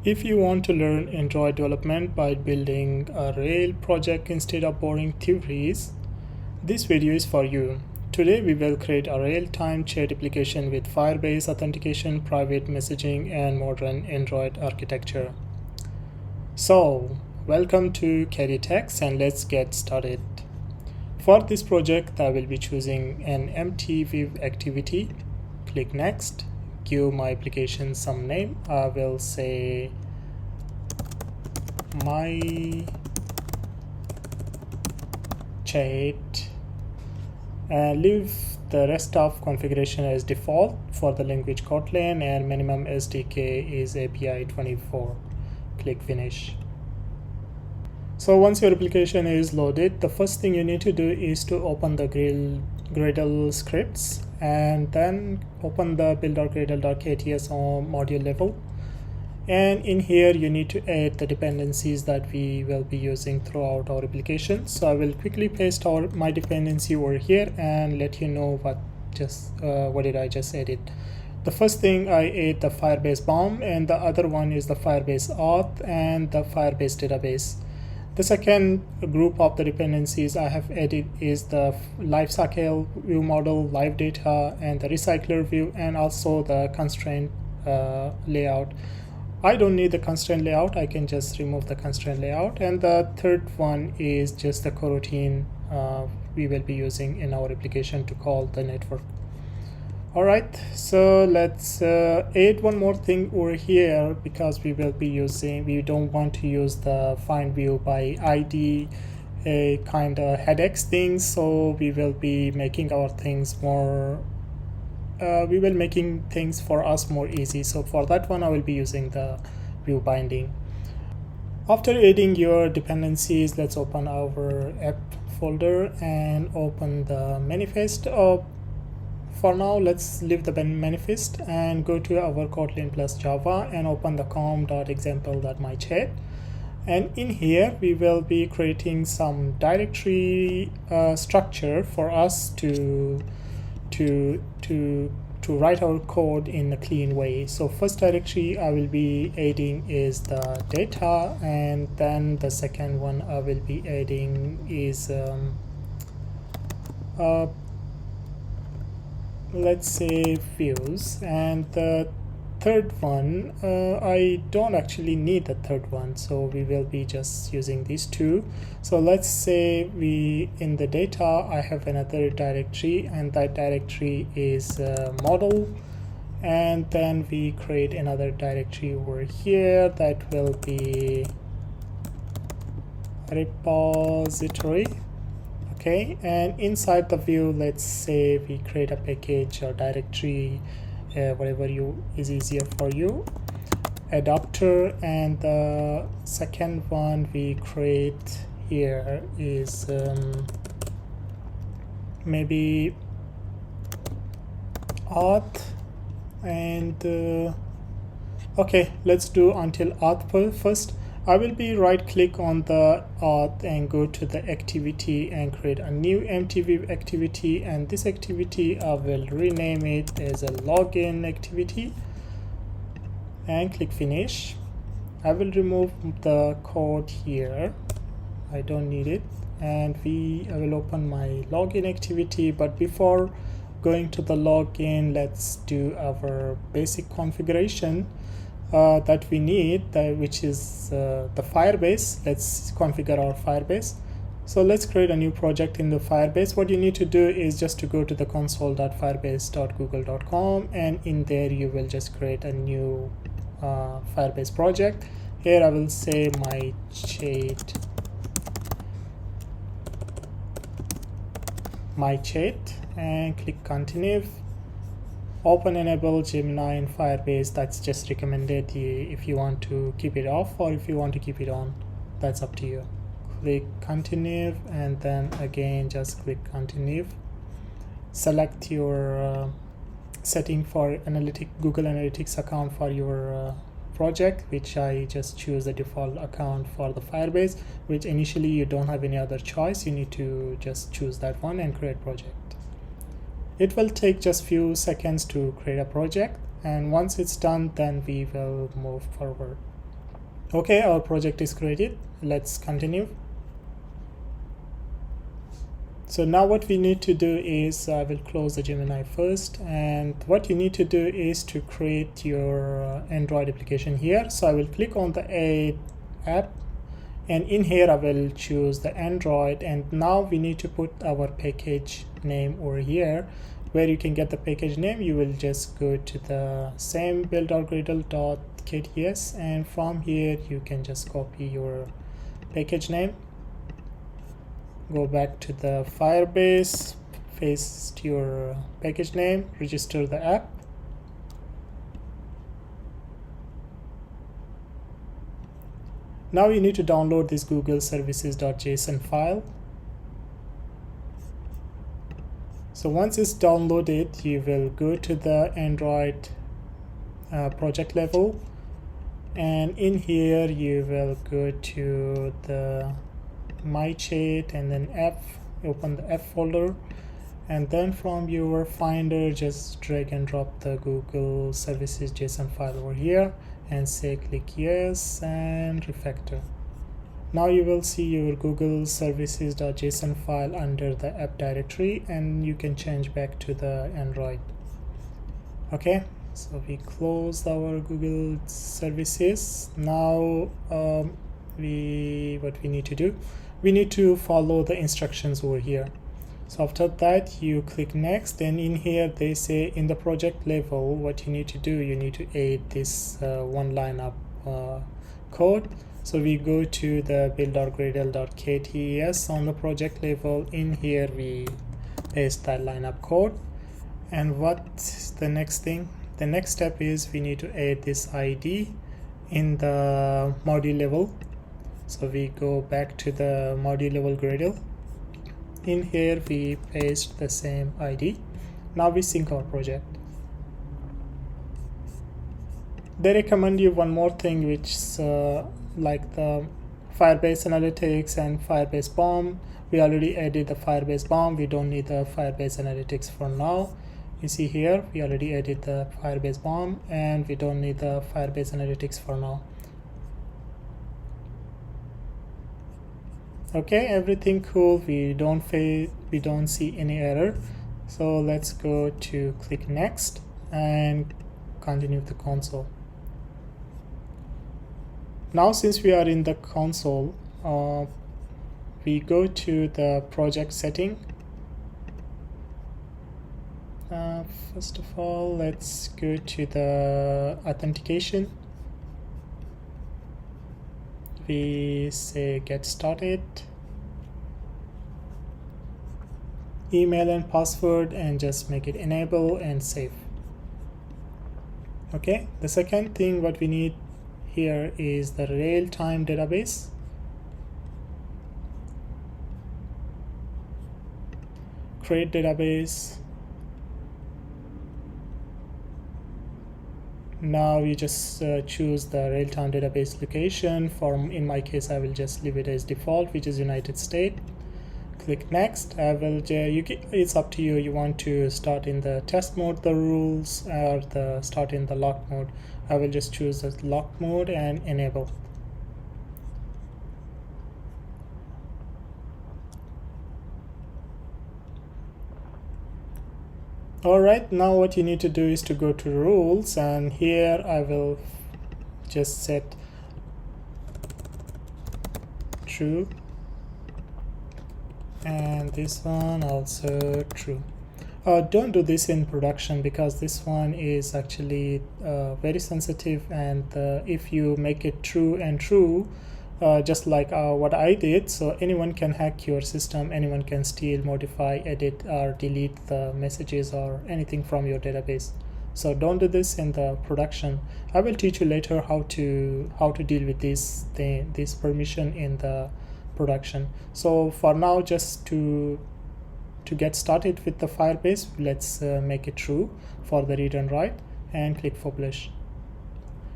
If you want to learn Android development by building a real project instead of boring theories, this video is for you. Today we will create a real-time chat application with Firebase authentication, private messaging, and modern Android architecture. So, welcome to KDTex and let's get started. For this project, I will be choosing an MVVM activity. Click Next. Give my application some name. I will say my chat. Leave the rest of configuration as default for the language Kotlin, and minimum SDK is API 24. Click Finish. So once your application is loaded, the first thing you need to do is to open the Gradle scripts and then open the build.gradle.kts on module level. And in here you need to add the dependencies that we will be using throughout our application. So I will quickly paste my dependency over here and let you know what did I just edit. The first thing I add the Firebase BOM, and the other one is the Firebase auth and the Firebase database. The second group of the dependencies I have added is the LiveCyclerView model, LiveData, and the RecyclerView, and also the constraint layout. I don't need the constraint layout, I can just remove the constraint layout. And the third one is just the coroutine we will be using in our application to call the network. Alright, so let's add one more thing over here, because we don't want to use the find view by ID kind of headaches things, so we will be making our things more making things for us more easy. So for that one I will be using the view binding. After adding your dependencies, let's open our app folder and open the manifest. For now, let's leave the manifest and go to our Kotlin plus Java and open the com.example.mychat. And in here, we will be creating some directory structure for us to write our code in a clean way. So first directory I will be adding is the data, and then the second one I will be adding is let's say views, and the third one I don't actually need the third one, so we will be just using these two. So let's say in the data I have another directory, and that directory is model, and then we create another directory over here that will be repository. Okay, and inside the view, let's say we create a package or directory, whatever is easier for you, adapter. And the second one we create here is maybe auth, and okay, let's do until auth first. I will be right click on the auth and go to the activity and create a new MVVM activity, and this activity I will rename it as a login activity and click finish. I will remove the code here, I don't need it, and I will open my login activity. But before going to the login, let's do our basic configuration that we need, which is the Firebase. Let's configure our Firebase. So let's create a new project in the Firebase. What you need to do is just to go to the console.firebase.google.com, and in there you will just create a new Firebase project. Here I will say my chat and click continue. Open enable Gemini in Firebase, that's just recommended. If you want to keep it off or if you want to keep it on, that's up to you. Click continue, and then again just click continue. Select your setting for Google Analytics account for your project, which I just choose the default account for the Firebase, which initially you don't have any other choice. You need to just choose that one and create project. It will take just few seconds to create a project, and once it's done, then we will move forward. Okay, our project is created. Let's continue. So now what we need to do is, I will close the Gemini first, and what you need to do is to create your Android application here. So I will click on the Add app, and in here I will choose the Android, and now we need to put our package name over here. Where you can get the package name, you will just go to the same build.gradle.kts, and from here you can just copy your package name, go back to the Firebase, paste your package name, register the app. Now you need to download this Google services.json file. So once it's downloaded, you will go to the Android project level, and in here you will go to the My Chat and then F, open the F folder, and then from your Finder just drag and drop the Google services JSON file over here and say click yes and refactor. Now you will see your Google services.json file under the app directory, and you can change back to the Android. Okay, so we close our Google services. Now what we need to do, we need to follow the instructions over here. So after that you click next, and in here they say in the project level what you need to do, you need to add this one line of code. So we go to the build.gradle.kts on the project level. In here we paste that line of code. And what's the next thing? The next step is we need to add this ID in the module level. So we go back to the module level Gradle. In here we paste the same ID. Now we sync our project. They recommend you one more thing, which is like the Firebase Analytics and Firebase BOM. We already added the Firebase BOM. We don't need the Firebase Analytics for now. You see here we already added the Firebase BOM, and we don't need the Firebase Analytics for now. Okay, everything cool. We don't see any error. So let's go to click next and continue the console. Now since we are in the console, we go to the project setting. First of all, let's go to the authentication. We say get started, email and password, and just make it enable and save. Okay, the second thing what we need here is the real-time database. Create database. Now you just choose the real-time database location. In my case, I will just leave it as default, which is United States. Click next. It's up to you. You want to start in the test mode, the rules, or start in the lock mode. I will just choose the lock mode and enable. Alright, now what you need to do is to go to rules, and here I will just set true, and this one also true. Don't do this in production because this one is actually very sensitive, and if you make it true and true, just like what I did, so anyone can hack your system, anyone can steal, modify, edit, or delete the messages or anything from your database. So don't do this in the production. I will teach you later how to deal with this permission in the production. So for now, just to get started with the Firebase, let's make it true for the read and write, and click publish.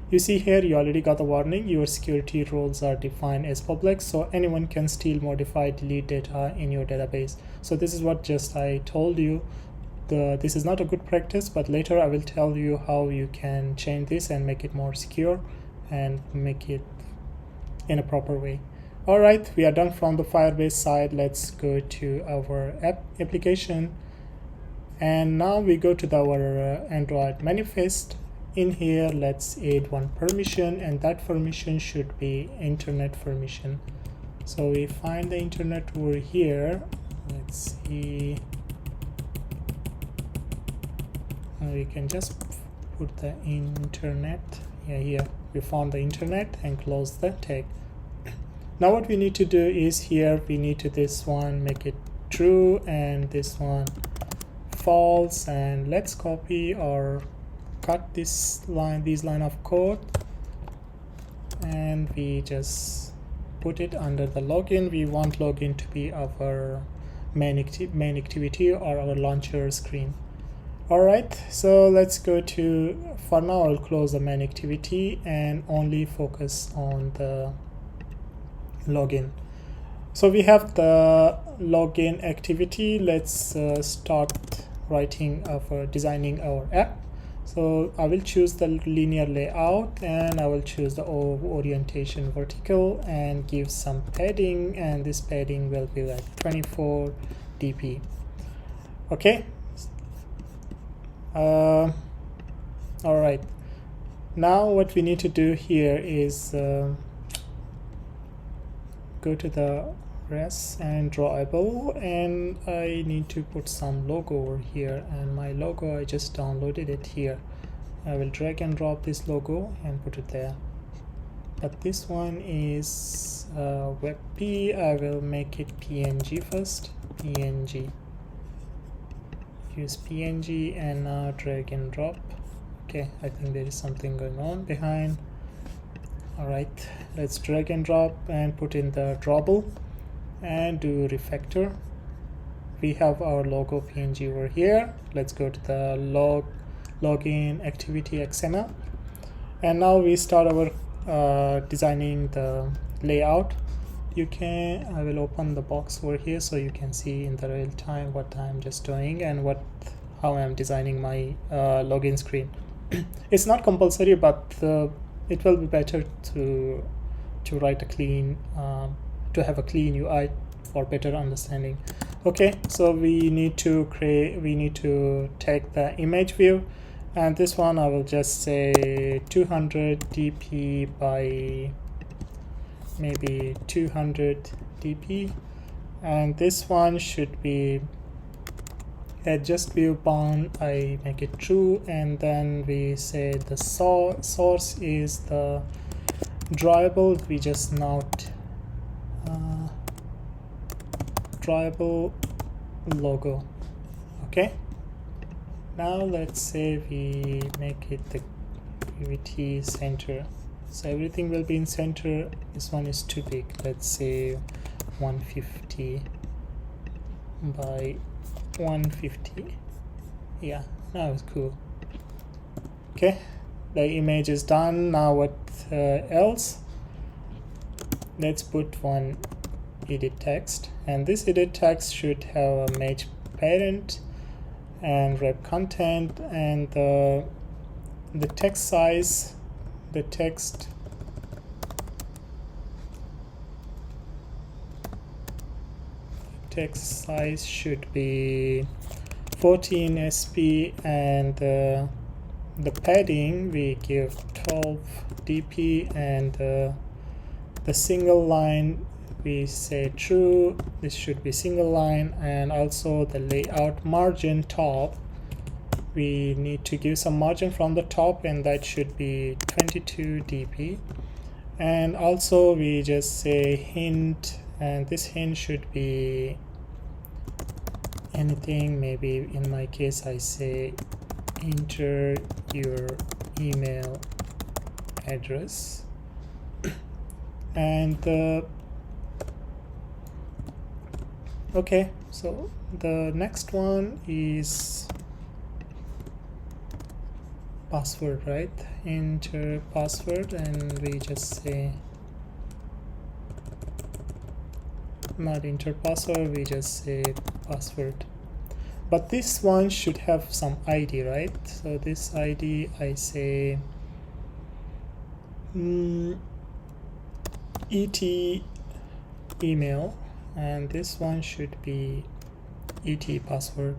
You see here you already got the warning, your security roles are defined as public, so anyone can steal, modify, delete data in your database. So this is what just I told you. This is not a good practice, but later I will tell you how you can change this and make it more secure and make it in a proper way. All right, we are done from the Firebase side. Let's go to our application, and now we go to our Android manifest. In here, let's add one permission, and that permission should be internet permission. So we find the internet over here. Let's see. We can just put the internet. Yeah, here we found the internet and close the tag. Now what we need to do is here we need to this one make it true and this one false, and let's copy or cut these line of code, and we just put it under the login. We want login to be our main activity or our launcher screen. All right, so let's go to, for now I'll close the main activity and only focus on the login. So we have the login activity. Let's start designing our app. So I will choose the linear layout, and I will choose the orientation vertical and give some padding, and this padding will be like 24 dp. Okay. All right, now what we need to do here is go to the res and drawable, and I need to put some logo over here, and my logo I just downloaded it here. I will drag and drop this logo and put it there, but this one is WebP. I will make it PNG first. PNG, use PNG, and now drag and drop. Okay, I think there is something going on behind. All right, let's drag and drop and put in the drawable and do refactor. We have our logo PNG over here. Let's go to the login activity XML, and now we start our designing the layout. I will open the box over here so you can see in the real time what I'm just doing and how I'm designing my login screen. It's not compulsory, but it will be better to write a clean to have a clean UI for better understanding. Okay, so we need to take the image view, and this one I will just say 200 dp by maybe 200 dp, and this one should be adjust view bound. I make it true, and then we say the source is the drawable. We just note drawable logo. Okay, now let's say we make it the activity center, so everything will be in center. This one is too big. Let's say 150 by 150. Yeah, that was cool. Okay, the image is done. Now what else? Let's put one edit text, and this edit text should have a match parent and wrap content, and the text size, the text size should be 14 sp, and the padding we give 12 dp, and the single line we say true. This should be single line, and also the layout margin top, we need to give some margin from the top, and that should be 22 dp. And also we just say hint, and this hint should be anything. Maybe in my case I say enter your email address. And okay, so the next one is password, right? Enter password, and we just say not enter password, we just say password. But this one should have some ID, right? So this ID I say et email, and this one should be et password.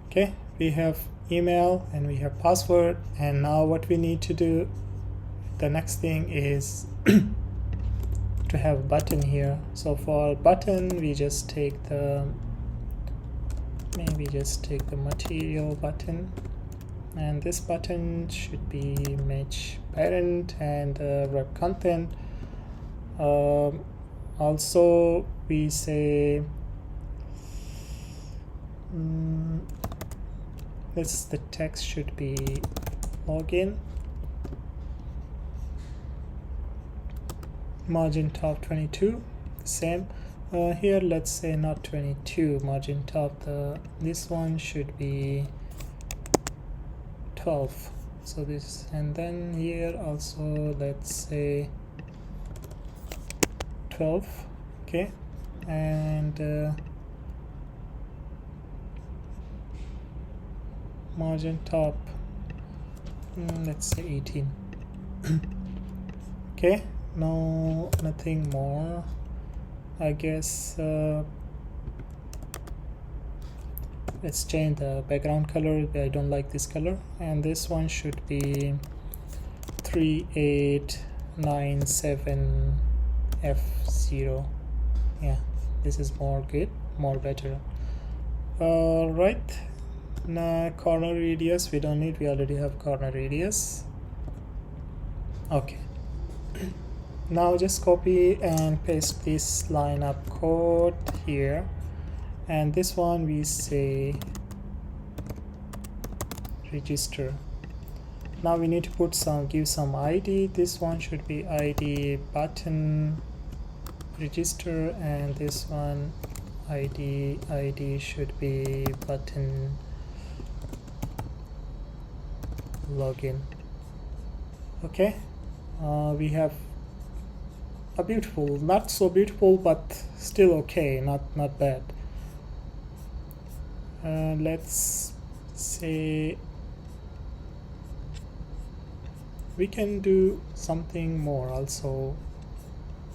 Okay, we have email and we have password, and now what we need to do, the next thing is to have a button here. So for button, we just take the material button, and this button should be match parent and web content. Also we say the text should be login, margin top 22, same. Here let's say not 22 margin top, this one should be 12. So this, and then here also let's say 12. Okay, and margin top, let's say 18. Okay, no, nothing more, I guess. Let's change the background color. I don't like this color, and this one should be 3897F0. Yeah, this is more good, more better. Right, now corner radius we don't need, we already have corner radius. Okay, now just copy and paste this line of code here, and this one we say register. Now we need to put give some ID. This one should be ID button register, and this one ID should be button login. Okay, we have a beautiful, not so beautiful, but still okay, not bad. Let's say we can do something more also.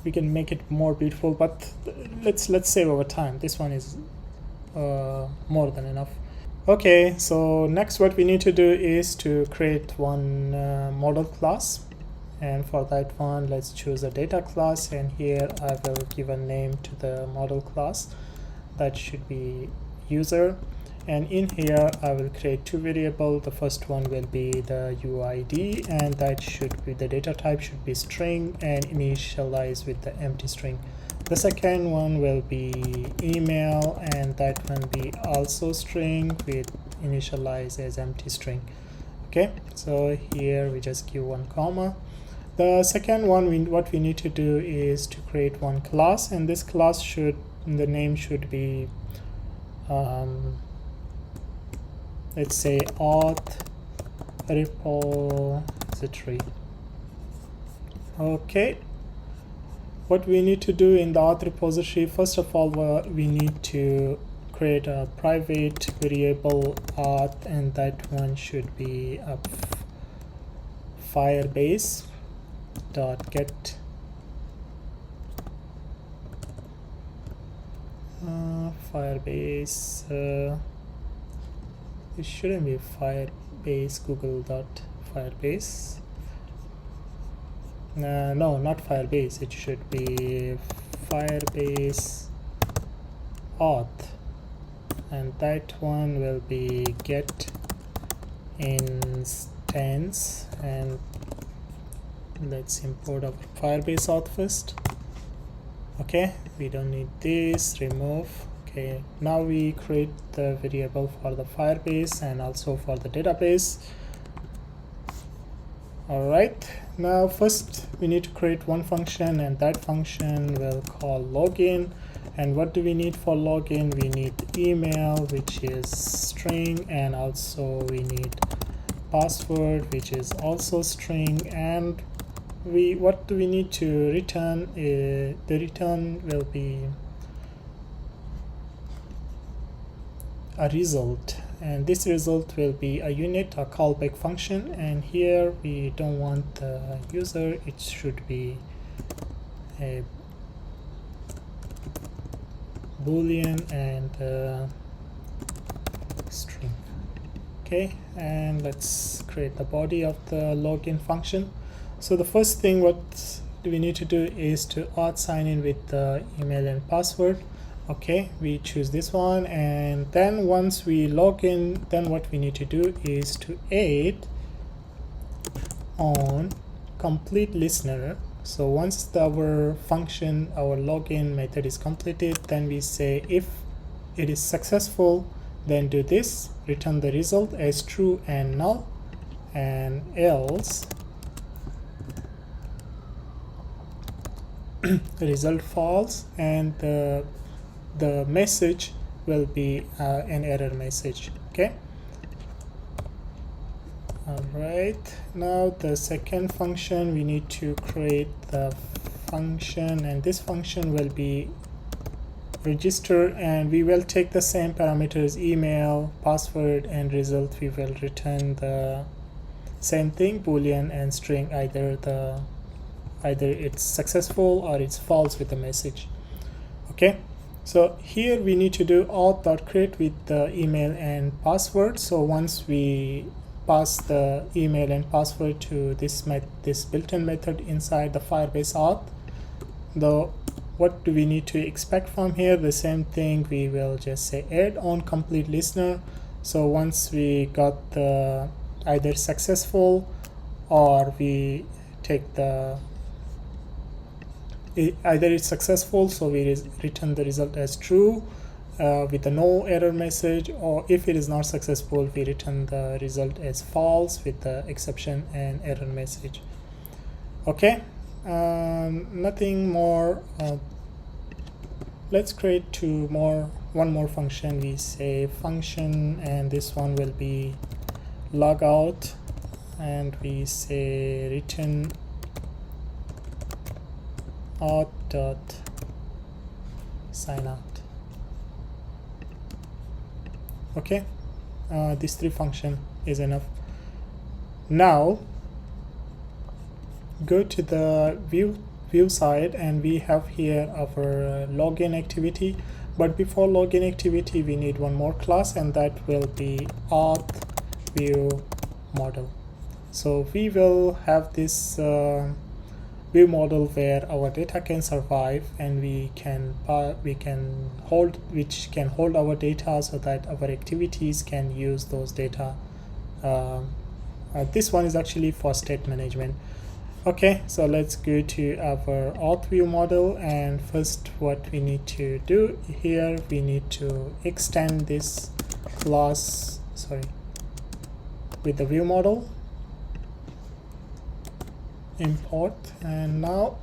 We can make it more beautiful, but let's save our time. This one is more than enough. Okay, so next what we need to do is to create one model class, and for that one let's choose a data class, and here I will give a name to the model class. That should be user, and in here I will create two variables. The first one will be the UID, and that should be the data type should be string and initialize with the empty string. The second one will be email, and that one be also string with initialize as empty string. Okay, so here we just give one comma. The second one, what we need to do is to create one class, and this class should, the name should be let's say auth repository. Okay, what we need to do in the auth repository, first of all, we need to create a private variable auth, and that one should be a Firebase .get Firebase. It shouldn't be Firebase Google.Firebase. No, not Firebase. It should be Firebase auth, and that one will be get instance. And let's import our Firebase auth first. Okay, we don't need this, remove. Okay, now we create the variable for the Firebase and also for the database. Alright, now first we need to create one function, and that function will call login. And what do we need for login? We need email, which is string, and also we need password, which is also string. And what do we need to return? The return will be a result, and this result will be a unit, a callback function. And here we don't want the user, it should be a boolean and string. Okay, and let's create the body of the login function. So the first thing what we need to do is to auth sign in with the email and password. Okay, we choose this one, and then once we log in, then what we need to do is to add on complete listener. So once our function, our login method is completed, then we say if it is successful, then do this, return the result as true and null, and else result false, and the message will be an error message. Okay, all right, now the second function, we need to create the function, and this function will be register, and we will take the same parameters, email, password, and result. We will return the same thing, boolean and string, either it's successful or it's false with the message. Okay, so here we need to do auth.create with the email and password. So once we pass the email and password to this built-in method inside the Firebase auth, what do we need to expect from here? The same thing, we will just say add on complete listener. So once we got the either successful, or we take the either it's successful, so we return the result as true with a no error message, or if it is not successful, we return the result as false with the exception and error message. Okay, nothing more. Let's create one more function. We say function, and this one will be logout, and we say return auth.signout. Okay, these three function is enough. Now go to the view side, and we have here our login activity. But before login activity, we need one more class, and that will be auth view model. So we will have this view model where our data can survive, and which can hold our data, so that our activities can use those data. This one is actually for state management. Okay, so let's go to our auth view model, and first what we need to do here, we need to extend this class with the view model, import, and now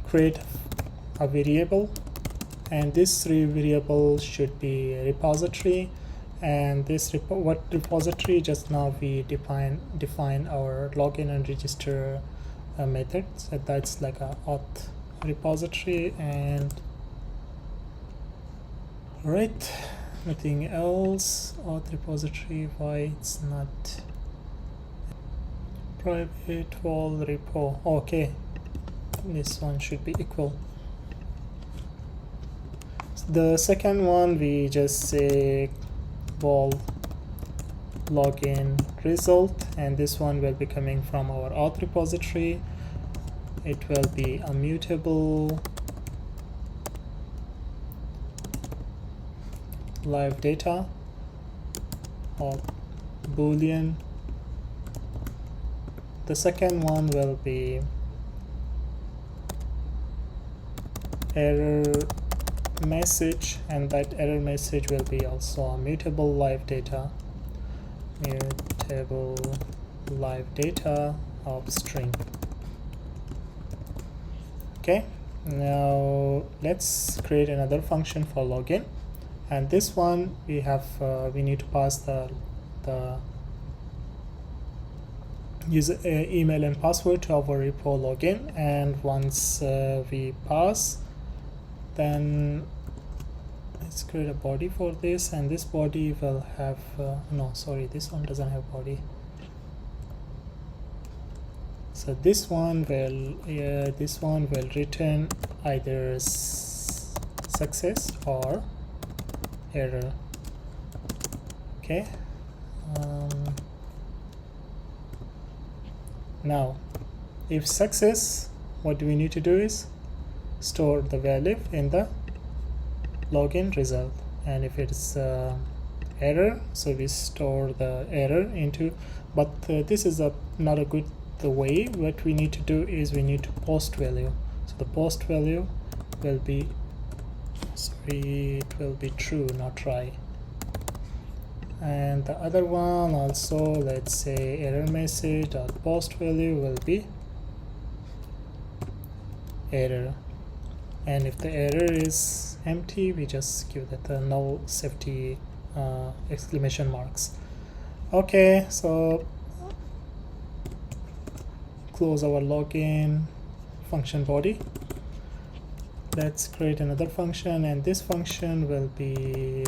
create a variable, and this variable should be a repository. And this what repository, just now we define our login and register method, so that's like a auth repository. And right, nothing else. Auth repository, why it's not private wall repo? Okay, this one should be equal. The second one, we just say wall login result, and this one will be coming from our auth repository. It will be a mutable LiveData or boolean. The second one will be error message, and that error message will be also a mutable LiveData of string. Okay, now let's create another function for login, and this one we have we need to pass the user email and password to our repo login. And once we pass, then let's create a body for this, and this body will have this one doesn't have body. So this one will return either success or error. Okay. Now if success, what we need to do is store the value in the login result, and if it's error, so we store the error into, but this is not a good way. What we need to do is we need to post value. So the post value will be, it will be true, not try. And the other one also, let's say error message dot post value will be error, and if the error is empty, we just give that the null safety exclamation marks. Okay, so close our login function body. Let's create another function, and this function will be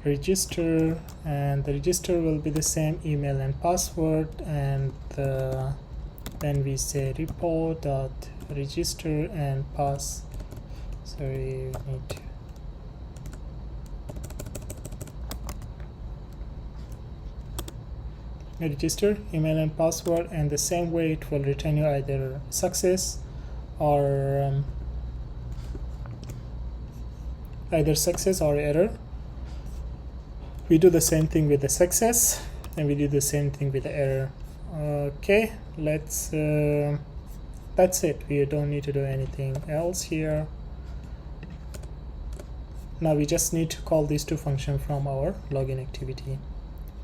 register, and the register will be the same email and password, and then we say report dot register and pass. Sorry, we need to register email and password, and the same way it will return you either success or error. We do the same thing with the success, and we do the same thing with the error. Okay, let's that's it. We don't need to do anything else here. Now we just need to call these two functions from our login activity.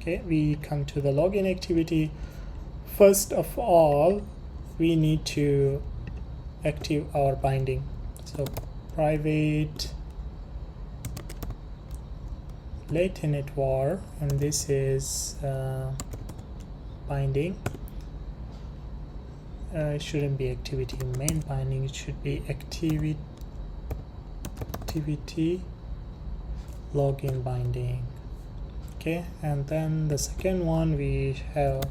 Okay, we come to the login activity. First of all, we need to active our binding. So private latent var, and this is binding. It shouldn't be activity main binding, it should be activity login binding. Okay, and then the second one, we have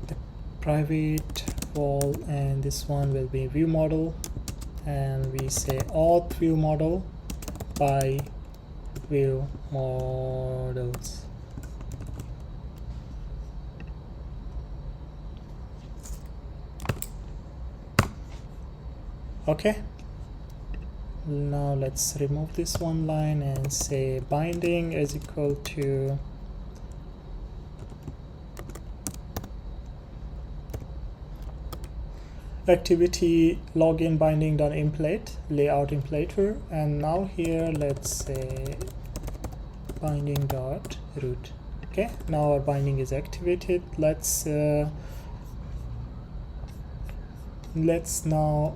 the private vol, and this one will be view model, and we say auth view model by view models. Okay, now let's remove this one line and say binding is equal to activity login binding dot template layout templater, and now here let's say binding dot root. Okay, now our binding is activated. Let's now,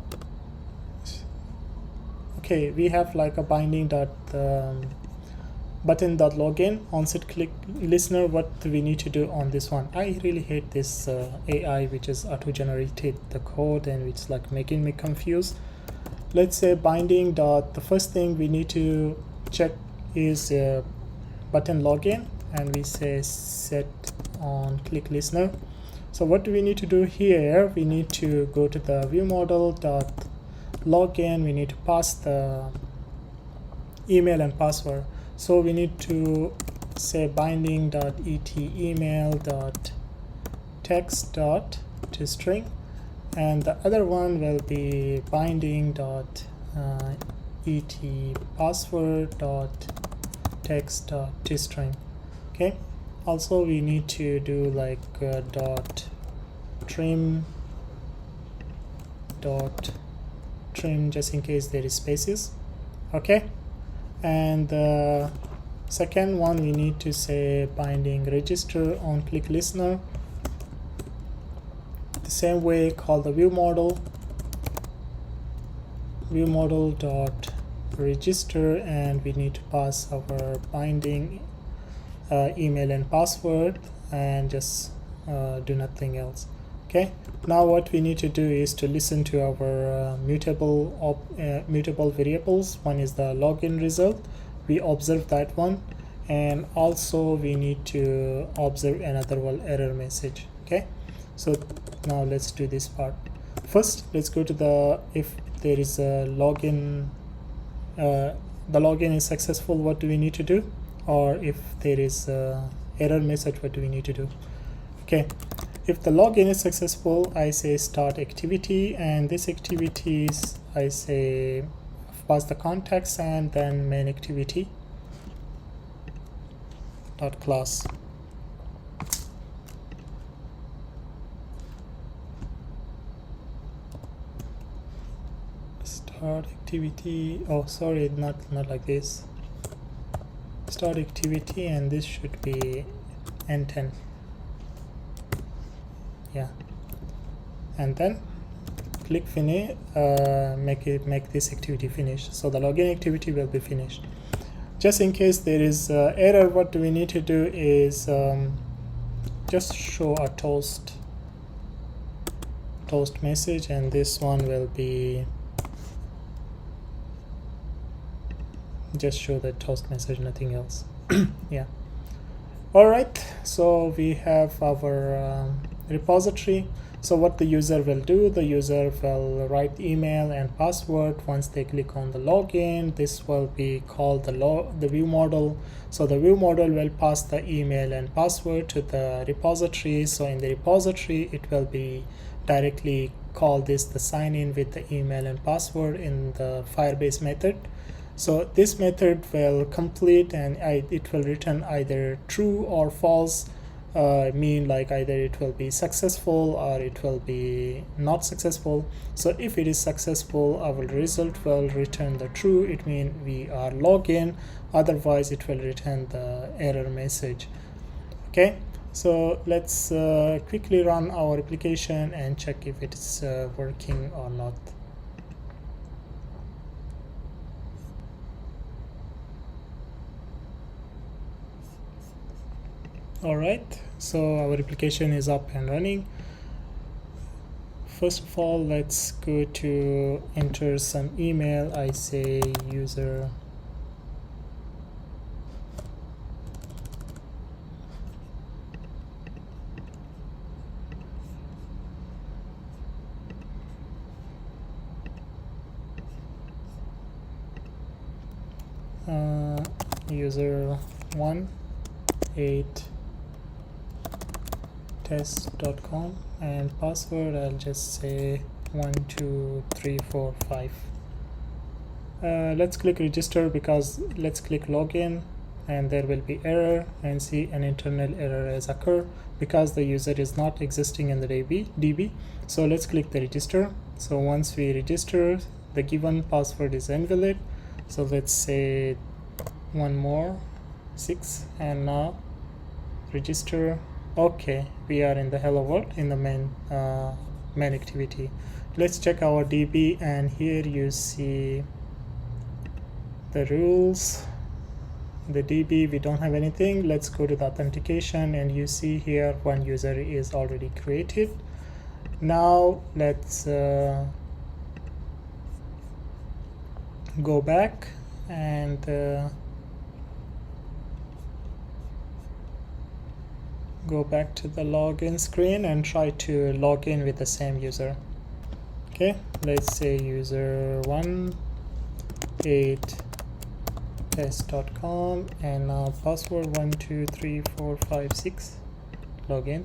okay, we have like a binding dot button dot login onset click listener. What we need to do on this one, I really hate this AI which is auto generated the code and it's like making me confused. Let's say binding dot, the first thing we need to check is button login, and we say set on click listener. So what do we need to do here? We need to go to the view model dot login. We need to pass the email and password. So we need to say binding dot et email dot text dot to string, and the other one will be binding dot et password dot text dot to string. Okay, also we need to do like dot trim just in case there is spaces. Okay, and the second one we need to say binding register on click listener. The same way, call the view model dot register, and we need to pass our binding email and password, and just do nothing else. Okay, now what we need to do is to listen to our mutable variables. One is the login result, we observe that one, and also we need to observe another one error message. Okay, So now let's do this part. First, let's go to the, if there is a login, the login is successful, what do we need to do? Or if there is a error message, what do we need to do? Okay, if the login is successful, I say start activity, and this activities I say pass the context and then main activity dot class. Start activity, oh sorry, not like this. Start activity, and this should be n10. Yeah, and then click finish, make this activity finish, so the login activity will be finished. Just in case there is error, what we need to do is just show a toast message, and this one will be just show the toast message, nothing else. Yeah, all right, so we have our repository. So what the user will do, the user will write email and password. Once they click on the login, this will be called the view model. So the view model will pass the email and password to the repository. So in the repository, it will be directly call this the sign in with the email and password in the Firebase method. So this method will complete, and it will return either true or false. Mean like either it will be successful or it will be not successful. So if it is successful, our result will return the true, it means we are logged in. Otherwise it will return the error message. Okay, so let's quickly run our application and check if it's working or not. All right, so our application is up and running. First of all, let's go to enter some email. I say user user 18test.com, and password I'll just say 12345. Let's click register, because let's click login and there will be error, and see an internal error has occurred because the user is not existing in the DB. So let's click the register. So once we register, the given password is invalid. So let's say one more 6, and now register. Okay, we are in the hello world in the main activity. Let's check our DB, and here you see the rules. The DB, we don't have anything. Let's go to the authentication, and you see here one user is already created. Now let's go back and go back to the login screen and try to log in with the same user. Okay, let's say user 18test.com, and now password 123456. Login.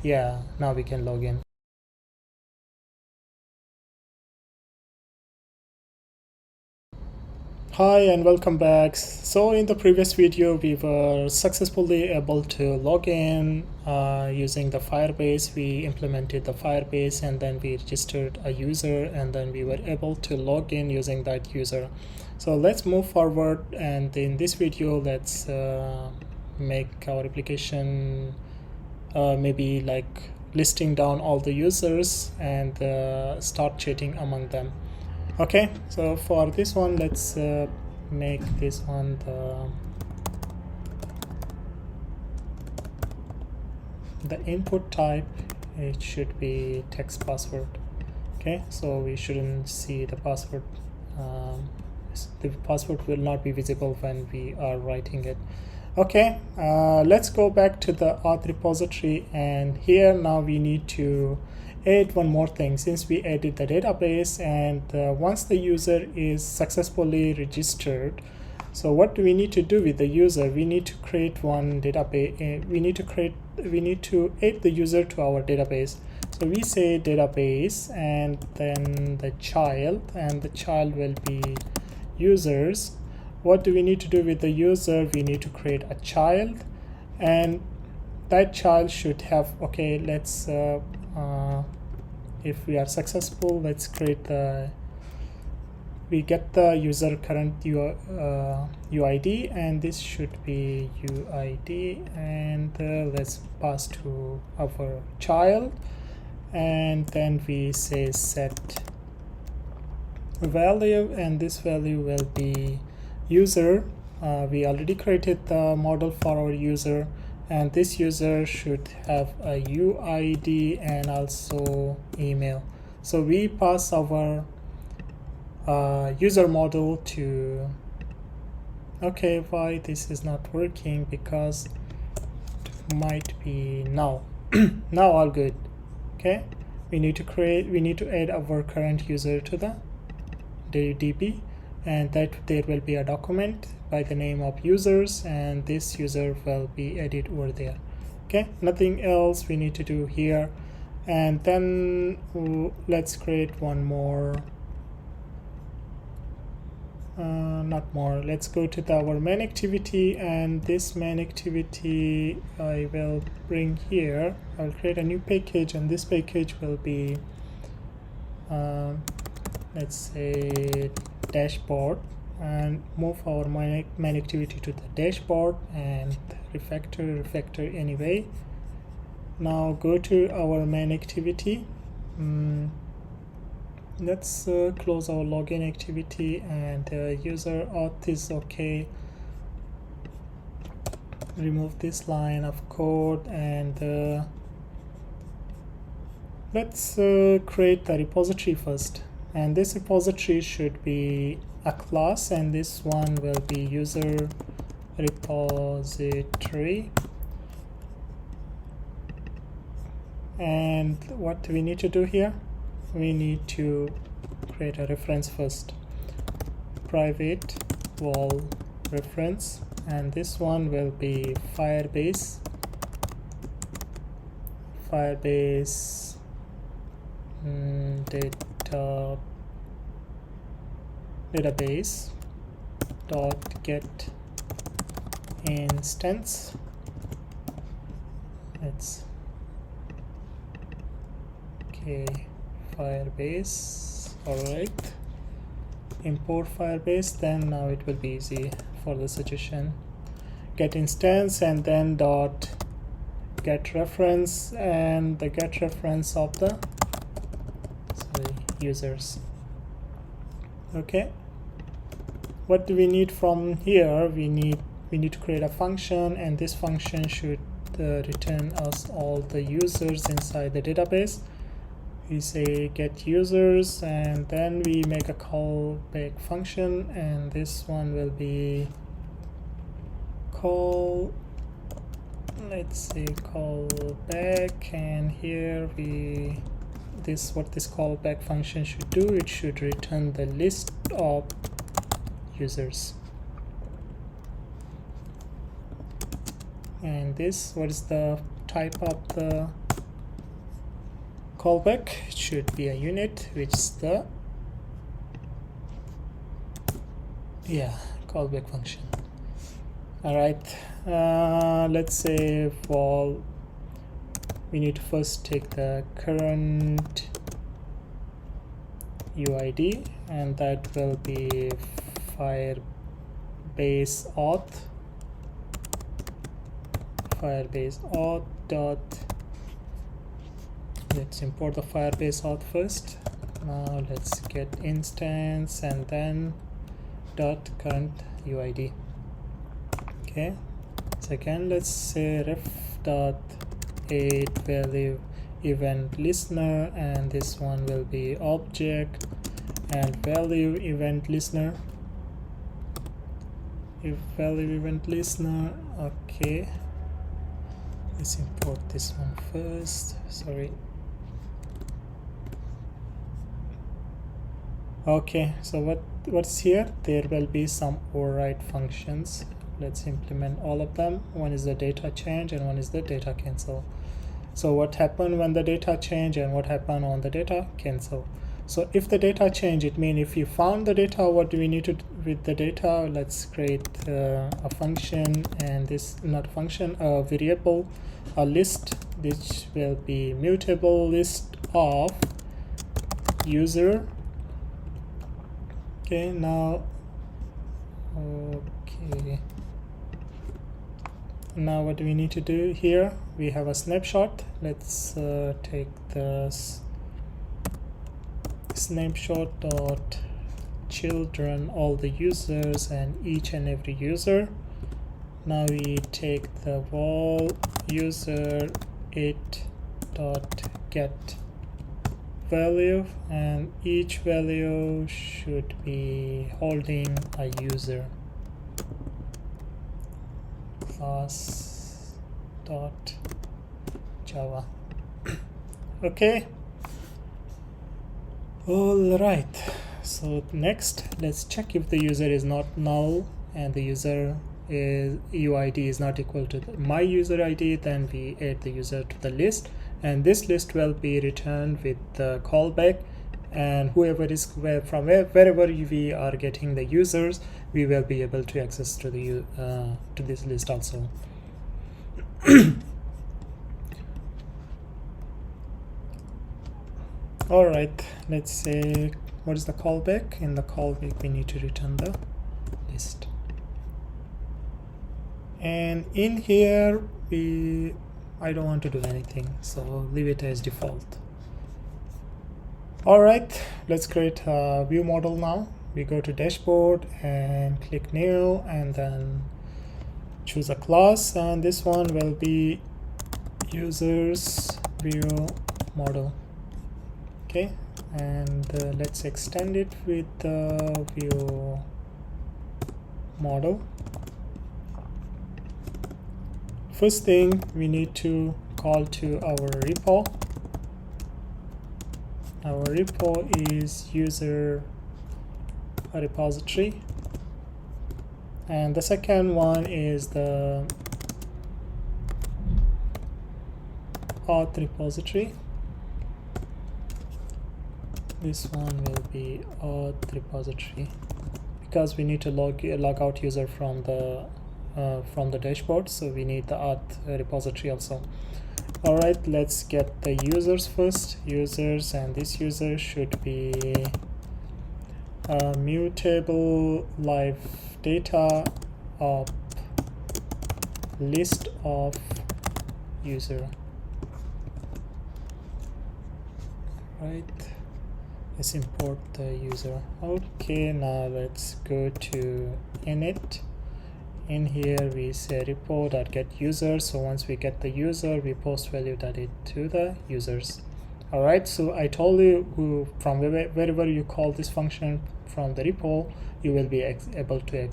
Yeah, now we can log in. Hi and welcome back. So in the previous video, we were successfully able to log in using the Firebase. We implemented the Firebase, and then we registered a user, and then we were able to log in using that user. So let's move forward, and in this video, let's make our application maybe like listing down all the users and start chatting among them. Okay, so for this one, let's make this one the input type. It should be text password. Okay, so we shouldn't see the password. The password will not be visible when we are writing it. Okay, let's go back to the auth repository, and here now we need to add one more thing. Since we added the database, and once the user is successfully registered, so what do we need to do with the user? We need to create one database. We need to add the user to our database. So we say database and then the child, and the child will be users. What do we need to do with the user? We need to create a child, and that child should have, okay, let's if we are successful, let's create the, we get the user current UID, and this should be UID, and let's pass to our child, and then we say set value, and this value will be user. We already created the model for our user, and this user should have a UID and also email. So we pass our user model to, okay, why this is not working? Because it might be now. Now all good. Okay, we need to add our current user to the DB, and that there will be a document by the name of users, and this user will be added over there. Okay, nothing else we need to do here. And then let's create one more, not more, let's go to our main activity, and this main activity I will bring here. I'll create a new package, and this package will be let's say dashboard, and move our main activity to the dashboard, and refactor anyway. Now go to our main activity. Let's close our login activity, and user auth is okay. Remove this line of code, and let's create the repository first. And this repository should be a class, and this one will be user repository. And what do we need to do here? We need to create a reference first, private wall reference, and this one will be Firebase database dot get instance. Let's okay, Firebase. All right, import Firebase. Then now it will be easy for the suggestion. Get instance, and then dot get reference, and the get reference of the users. Okay, what do we need from here? We need to create a function, and this function should return us all the users inside the database. We say get users, and then we make a callback function, and this one will be let's say callback, and here what this callback function should do, it should return the list of users. And this, what is the type of the callback? It should be a unit, which is the callback function. All right, let's say for we need to first take the current UID, and that will be Firebase auth dot, let's import the Firebase auth first. Now let's get instance, and then dot current UID. Okay, second, let's say ref dot add value event listener, and this one will be object and value event listener. if value event listener. Okay, let's import this one first. Sorry. Okay, so what's here? There will be some override functions. Let's implement all of them. One is the data change and one is the data cancel. So what happened when the data change and what happened on the data cancel? So if the data change, it means if you found the data, what do we need to do with the data? Let's create a function, and this, not function, a variable, a list, which will be mutable list of user. Okay, now, okay. Now what do we need to do here? We have a snapshot. Let's take this snapshot dot children, all the users and each and every user. Now we take the wall user it dot get value, and each value should be holding a user. Class dot java. Okay, all right, so next let's check if the user is not null and the user is UID is not equal to my user ID. Then we add the user to the list, and this list will be returned with the callback, and whoever is from wherever we are getting the users, we will be able to access to the to this list also. All right, let's say what is the callback? In the callback we need to return the list, and in here I don't want to do anything, so leave it as default. All right, let's create a view model now. We go to dashboard and click new, and then choose a class, and this one will be users view model. Okay, and let's extend it with the view model. First thing, we need to call to our repo. Our repo is user repository, and the second one is the auth repository. This one will be auth repository because we need to log out user from the dashboard, so we need the auth repository also. All right, let's get the users first. Users, and this user should be mutable live data of list of user. Right, let's import the user. Okay, now let's go to init. In here we say repo.getUser. So once we get the user, we post value that it to the users. All right, so I told you from wherever you call this function from the repo, you will be able to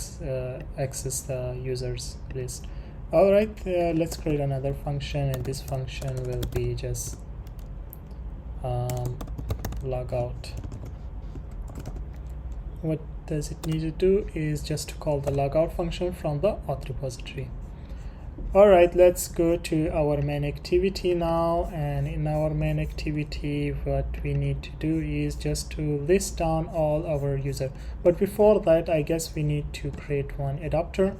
access the users list. All right, let's create another function, and this function will be just logout. What does it need to do is just to call the logout function from the auth repository. All right, let's go to our main activity now, and in our main activity what we need to do is just to list down all our user. But before that, I guess we need to create one adapter.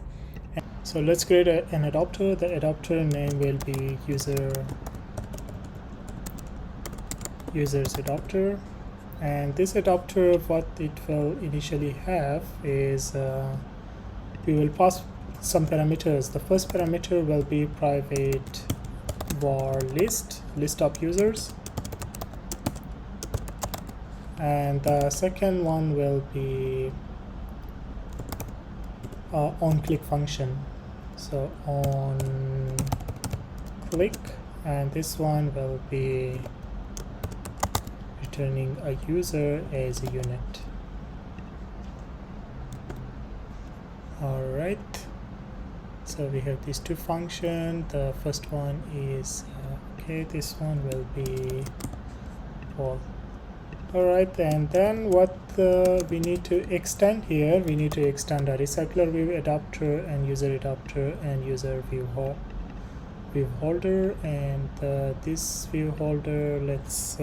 So let's create an adapter. The adapter name will be users adapter, and this adapter, what it will initially have is we will pass some parameters. The first parameter will be private var list of users, and the second one will be on click function. So on click, and this one will be returning a user as a unit. All right, so we have these two functions. The first one is okay, this one will be all. All right, and then what we need to extend here, we need to extend a RecyclerView adapter and user adapter and user view holder. And this view holder, let's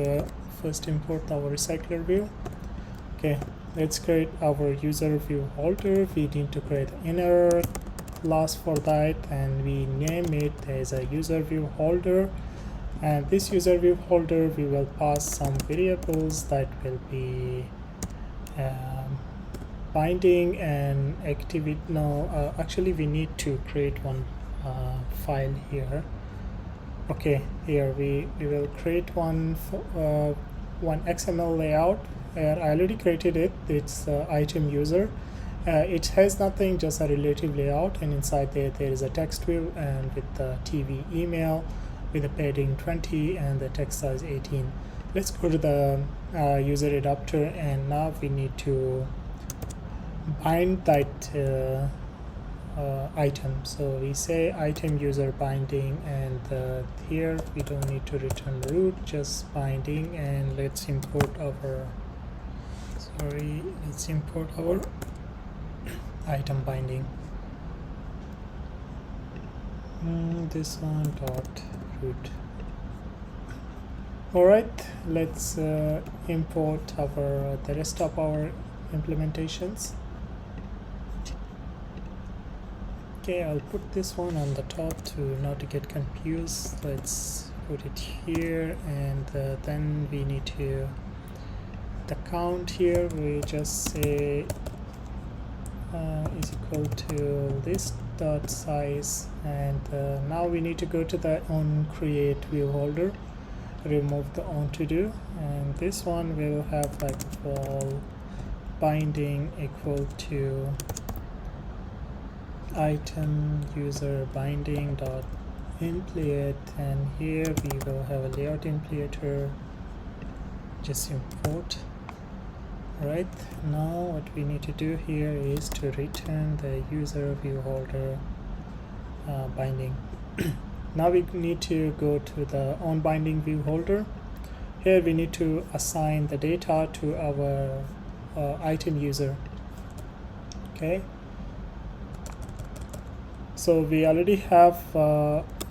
first import our RecyclerView. Okay, let's create our user view holder. We need to create inner class for that, and we name it as a user view holder. And this user view holder, we will pass some variables that will be binding and activity. No, actually we need to create one file here. Okay, here we will create one XML layout. I already created it. It's item user. It has nothing, just a relative layout, and inside there is a text view and with the TV email with a padding 20 and the text size 18. Let's go to the user adapter, and now we need to bind that item. So we say item user binding, and here we don't need to return root, just binding. And let's import our item binding. This one dot root. All right, let's import the rest of our implementations. Okay, I'll put this one on the top to not to get confused. Let's put it here, and then we need to the count here. We just say is equal to list dot size, and now we need to go to the on create view holder, remove the on to do, and this one will have like all binding equal to item user binding dot implement, and here we will have a layout implementer. Just import. Right, now what we need to do here is to return the user view holder binding. Now we need to go to the on binding view holder. Here we need to assign the data to our item user. Okay, so we already have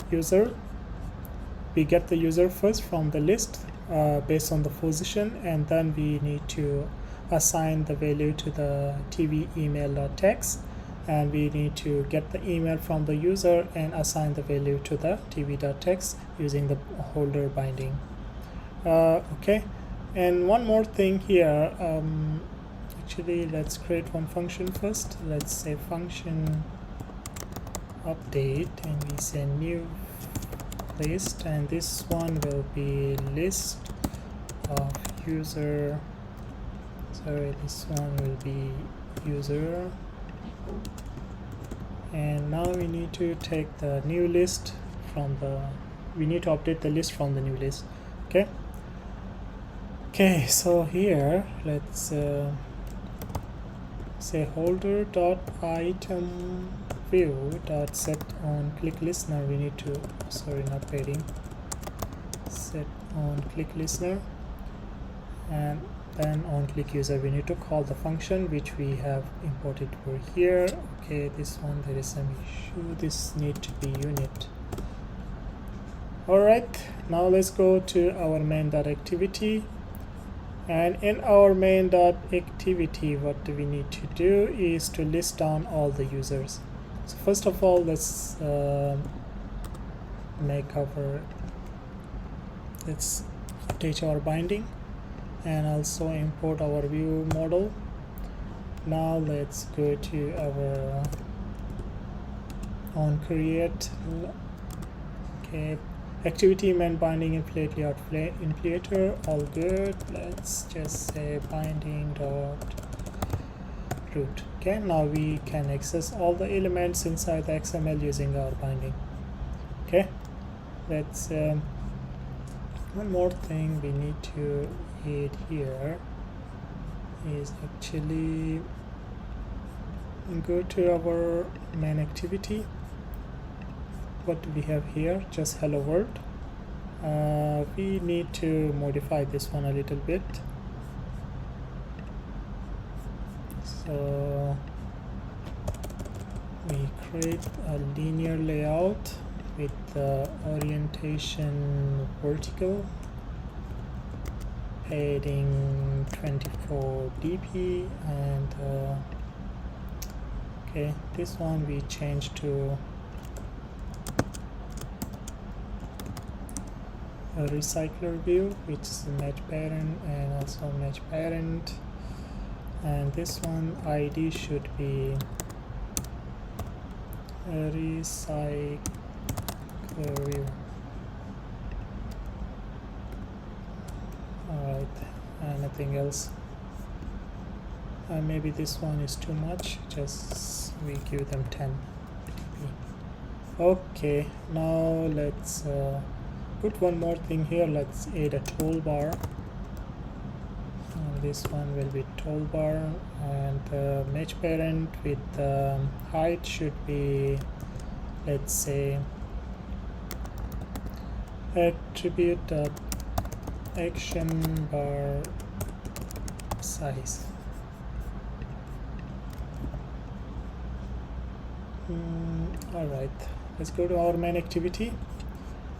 user. We get the user first from the list based on the position, and then we need to assign the value to the TV email.text, and we need to get the email from the user and assign the value to the tv.text using the holder binding. Okay, and one more thing here. Actually, let's create one function first. Let's say function update, and we say new list, and this one will be list of user. Sorry, this one will be user, and now we need to take the new list from we need to update the list from the new list. Okay, so here let's say holder dot item view dot set on click listener. We need to, sorry, not padding, set on click listener, and then on click user we need to call the function which we have imported over here. Okay, this one there is some issue, this need to be unit. All right, now let's go to our main.activity, and in our main.activity what do we need to do is to list down all the users. So first of all, let's let's update our binding and also import our view model. Now let's go to our on create. Okay, activity main binding implement layout implementer, all good. Let's just say binding dot root. Okay, now we can access all the elements inside the XML using our binding. Okay, let's one more thing we need to add here is actually and go to our main activity. What do we have here? Just hello world. We need to modify this one a little bit. So we create a linear layout with the orientation vertical, padding 24 dp, and okay, this one we change to a RecyclerView, which is a match parent and also match parent, and this one ID should be a RecyclerView. Alright, and nothing else. Maybe this one is too much, just we give them 10 dp. Okay, now let's put one more thing here. Let's add a toolbar, and this one will be toolbar, and the match parent with height should be, let's say, attribute action bar size. Alright, let's go to our main activity.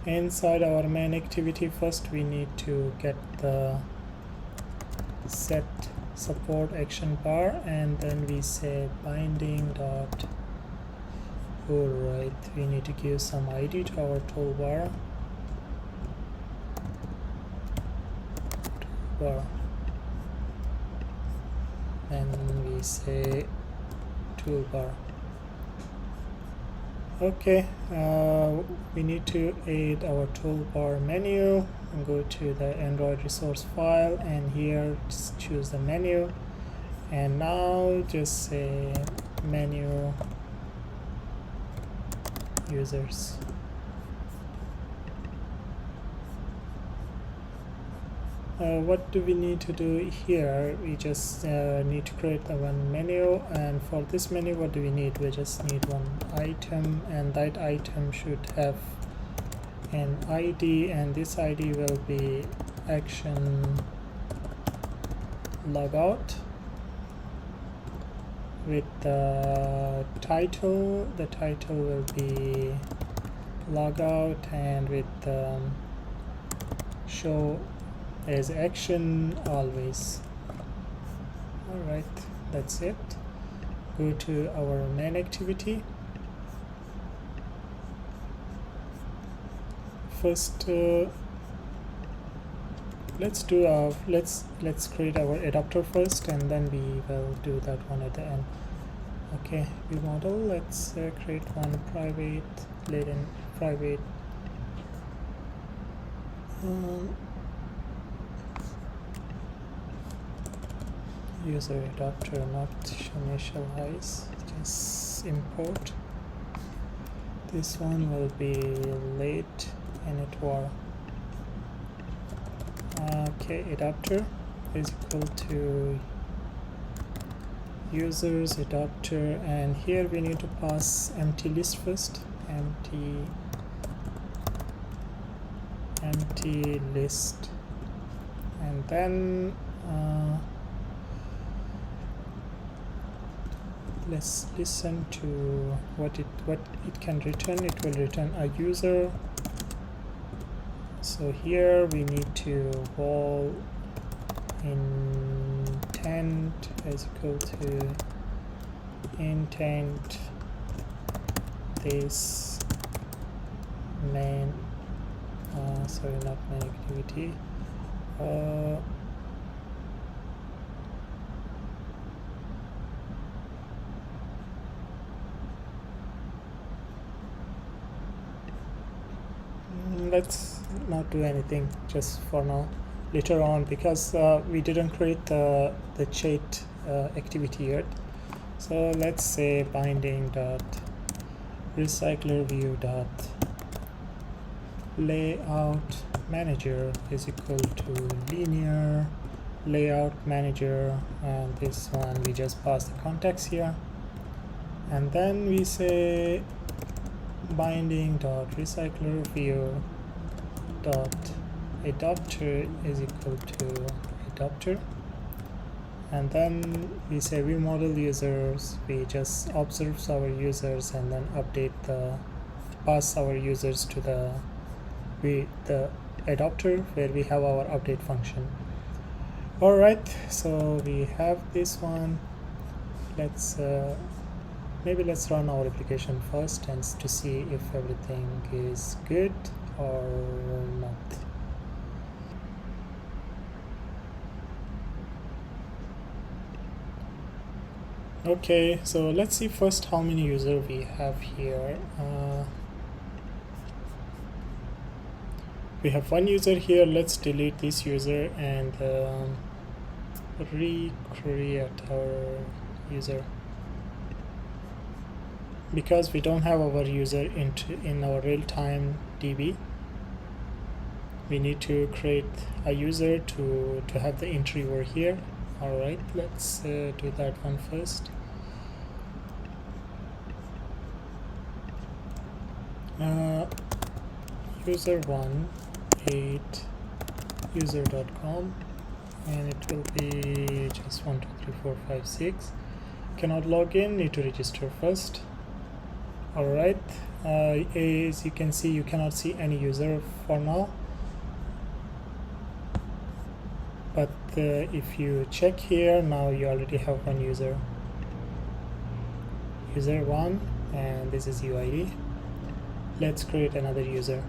Inside our main activity, first we need to get the set support action bar, and then we say binding dot. Alright, we need to give some ID to our toolbar. And we say toolbar. Okay, we need to add our toolbar menu and go to the Android resource file, and here just choose the menu, and now just say menu users. What do we need to do here? We just need to create the one menu, and for this menu what do we need? We just need one item, and that item should have an ID, and this ID will be action logout. With the title will be logout, and with show as action always. Alright, that's it. Go to our main activity. First let's create our adapter first, and then we will do that one at the end. Okay, view model, let's create one private user adapter, not initialize, just import. This one will be late init var. Okay, adapter is equal to users adapter, and here we need to pass empty list first. Empty list, and then let's listen to what it can return. It will return a user. So here we need to val intent is equal to intent this main sorry, not main activity, let's not do anything just for now. Later on, because we didn't create the chat activity yet, so let's say binding dot RecyclerView dot layout manager is equal to linear layout manager, and this one we just pass the context here. and then we say binding.RecyclerView dot adapter is equal to adapter, and then we say view model users. We just observe our users and then update pass our users to the adapter where we have our update function. All right, so we have this one. Let's maybe let's run our application first and to see if everything is good or not. Okay, so let's see first how many users we have here. We have one user here. Let's delete this user and recreate our user, because we don't have our user in our real-time DB. We need to create a user to have the entry over here. All right, let's do that one first. User1 8 user.com, and it will be just 1 2 3 4 5 6. Cannot log in, need to register first. All right, as you can see, you cannot see any user for now, but if you check here, now you already have one user, user1, and this is UID. Let's create another user.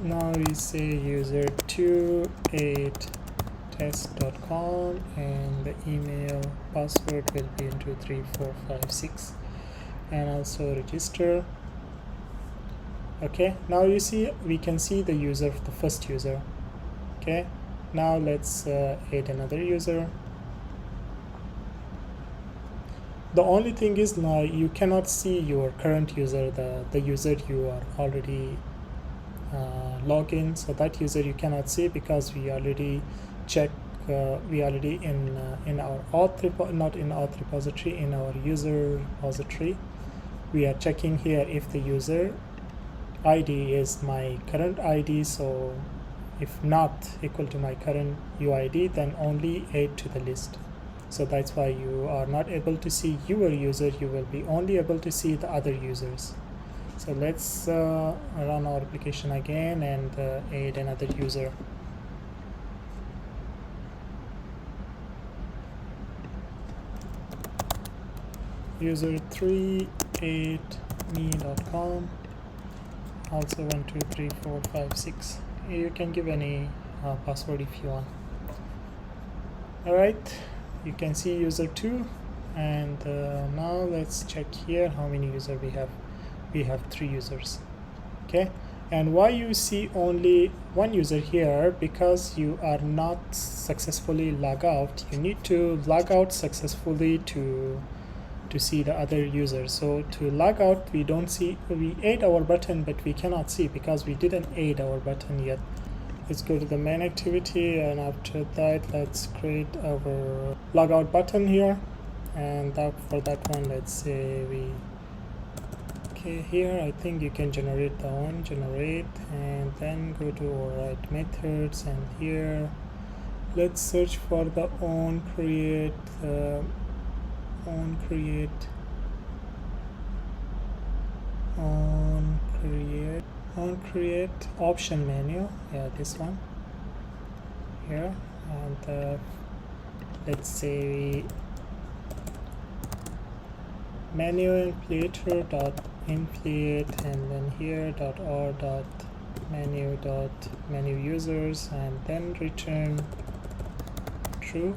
Now we say user2 8 test.com, and the email password will be 12345 and also register. Okay, now you see we can see the user, the first user. Okay, now let's add another user. The only thing is now you cannot see your current user, the user you are already login. So that user you cannot see because we already check. We already in our auth not in auth repository, in our user repository, we are checking here if the user ID is my current ID. So if not equal to my current UID, then only add to the list. So that's why you are not able to see your user. You will be only able to see the other users. So let's run our application again and add another user. User3 8me.com, also 1 2 3 4 5 6. You can give any password if you want. All right, you can see user2, and now let's check here how many users we have. We have 3 users. Okay, and why you see only one user here? Because you are not successfully log out. You need to log out successfully to see the other users. So to log out, we don't see, we add our button, but we cannot see because we didn't add our button yet. Let's go to the main activity, and after that let's create our logout button here, and for that one, let's say here I think you can generate the one, and then go to override methods, and here let's search for the on create option menu. Yeah, this one here, and let's say menu inflator dot inflate, and then here dot or dot menu users, and then return true,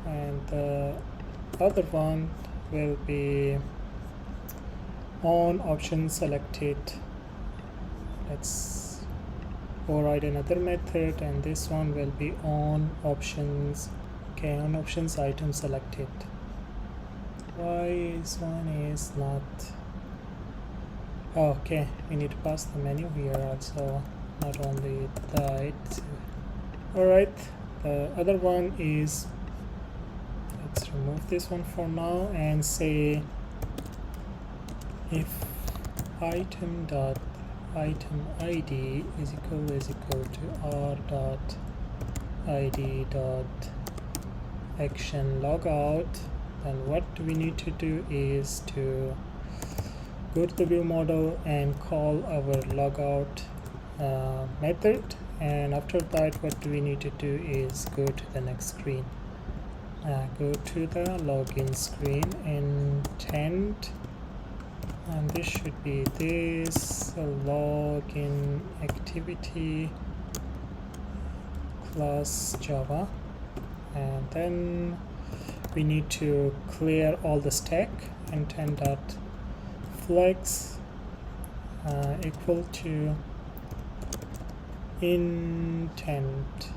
and the other one will be on option selected. Let's override another method, and this one will be on options. Okay, on options item selected. Why this one is not? Oh, okay, we need to pass the menu here also, not only that. Alright, the other one is, let's remove this one for now and say if item dot item id is equal to r dot id dot action logout, then what we need to do is to go to the view model and call our logout method, and after that what we need to do is go to the next screen, go to the login screen, intent, and this should be this login activity class Java, and then we need to clear all the stack. Intent dot flex equal to intent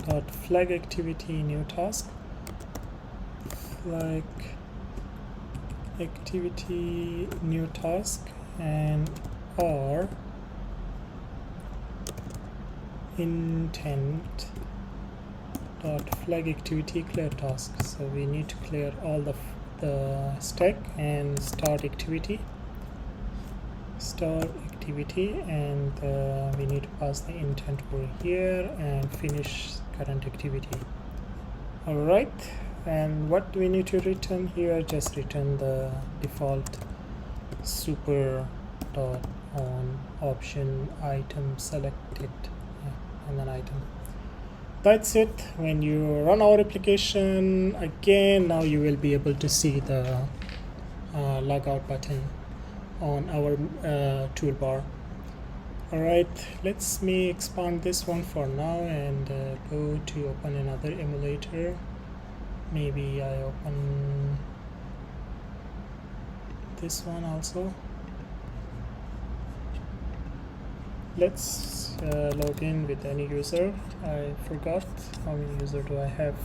dot flag activity new task, flag activity new task, and or intent dot flag activity clear task. So we need to clear all the stack and start activity, and we need to pass the intent over here and finish current activity. Alright, and what do we need to return here? Just return the default super dot on option item selected, and then item. That's it. When you run our application again, now you will be able to see the logout button on our toolbar. Alright, let's me expand this one for now and go to open another emulator. Maybe I open this one also. Let's log in with any user. I forgot how many users do I have.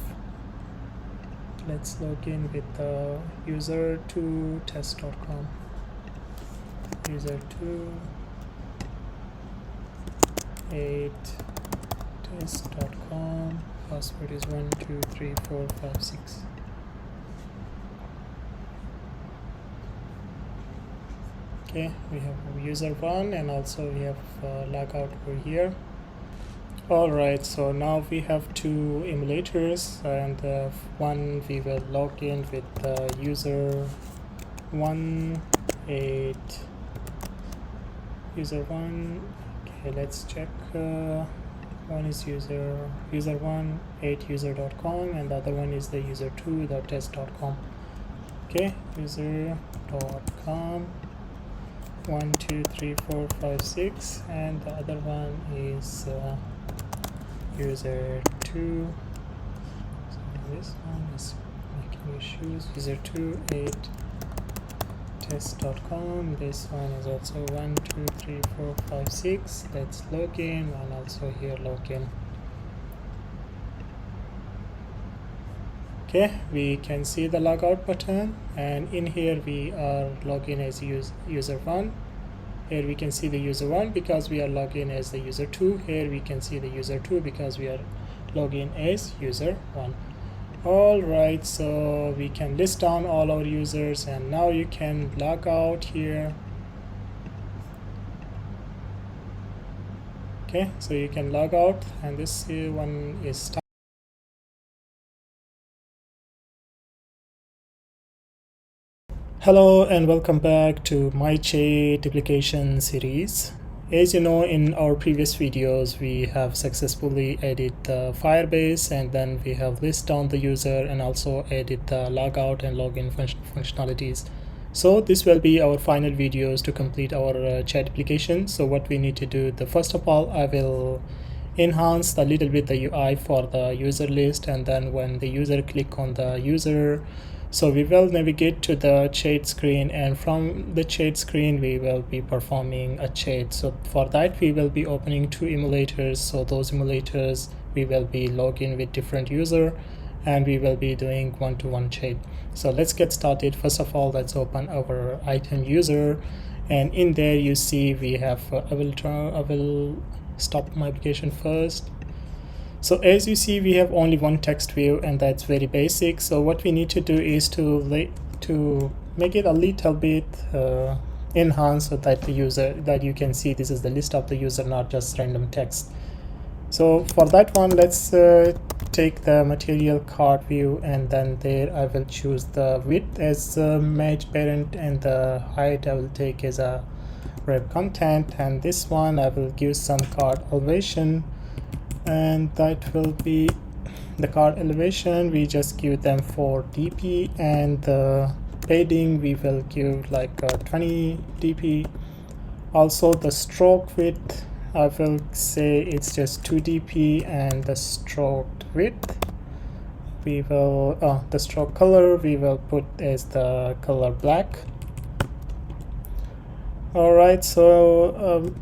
Let's log in with the user2 test.com. user2 8 test.com. Password is 123456. Okay, we have user 1 and also we have logout over here. Alright, so now we have two emulators, and one we will log in with user 1 8 user 1. Okay, let's check. One is user 1 8 user.com, and the other one is the user2.test.com. Okay, user.com 1 2 3 4 5 6, and the other one is user2. So this one is making issues. user2 8 test.com. This one is also 1 2 3 4 5 6. Let's log in, and also here login. Okay, we can see the logout button, and in here we are logging as user 1. Here we can see the user 1 because we are logging as the user 2. Here we can see the user 2 because we are logging as user 1. Alright, so we can list down all our users, and now you can log out here. Okay, so you can log out, and this one is start. Hello and welcome back to my chat application series. As you know, in our previous videos we have successfully added the Firebase, and then we have listed down the user and also added the logout and login functionalities. So this will be our final videos to complete our chat application. So what we need to do, first of all, I will enhance a little bit the UI for the user list, and then when the user click on the user, so we will navigate to the chat screen, and from the chat screen we will be performing a chat. So for that we will be opening two emulators. So those emulators we will be logging with different user, and we will be doing one-to-one chat. So let's get started. First of all, let's open our item user, and in there you see we have I will stop my application first. So as you see, we have only one text view, and that's very basic. So what we need to do is to make it a little bit enhanced, so that you can see this is the list of the user, not just random text. So for that one, let's take the material card view, and then there I will choose the width as a match parent, and the height I will take as a wrap content, and this one I will give some card elevation, and that will be the card elevation. We just give them 4 dp, and the padding we will give like 20 dp. Also the stroke width I will say it's just 2 dp, and the stroke width we will the stroke color we will put as the color black. Alright, so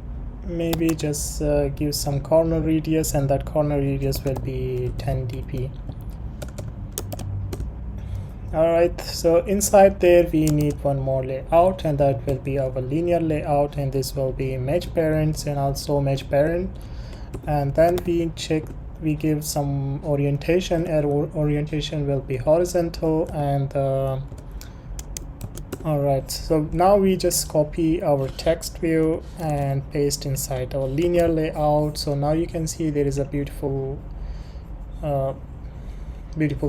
maybe just give some corner radius, and that corner radius will be 10 dp. Alright, so inside there we need one more layout, and that will be our linear layout, and this will be match parents and also match parent. And then we give some orientation, and orientation will be horizontal. And alright, so now we just copy our text view and paste inside our linear layout. So now you can see there is a beautiful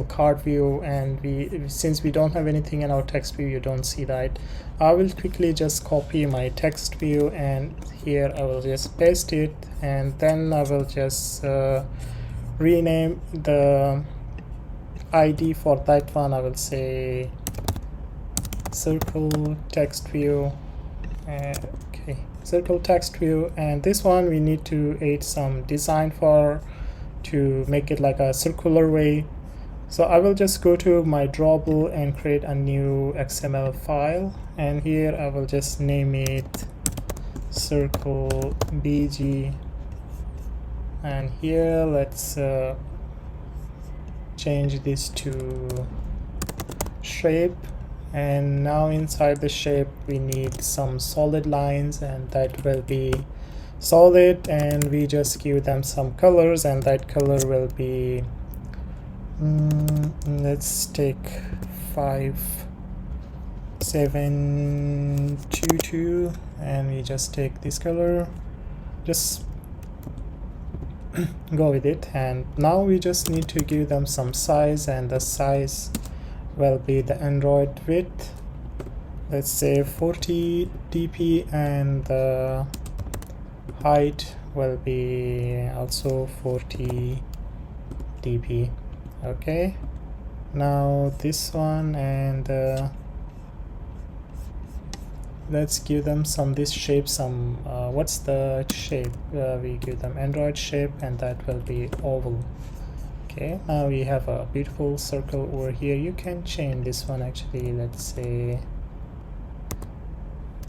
card view, and since we don't have anything in our text view, you don't see that. I will quickly just copy my text view, and here I will just paste it, and then I will just rename the ID for that one. I will say circle text view. Okay, circle text view, and this one we need to add some design to make it like a circular way. So I will just go to my drawable and create a new XML file, and here I will just name it circle bg, and here let's change this to shape. And now inside the shape we need some solid lines, and that will be solid, and we just give them some colors, and that color will be let's take 5722, and we just take this color, just go with it. And now we just need to give them some size, and the size will be the Android width, let's say 40 dp, and the height will be also 40 dp. Okay, now this one, and let's give them this shape, what's the shape? We give them Android shape, and that will be oval. Okay, now we have a beautiful circle over here. You can change this one actually, let's say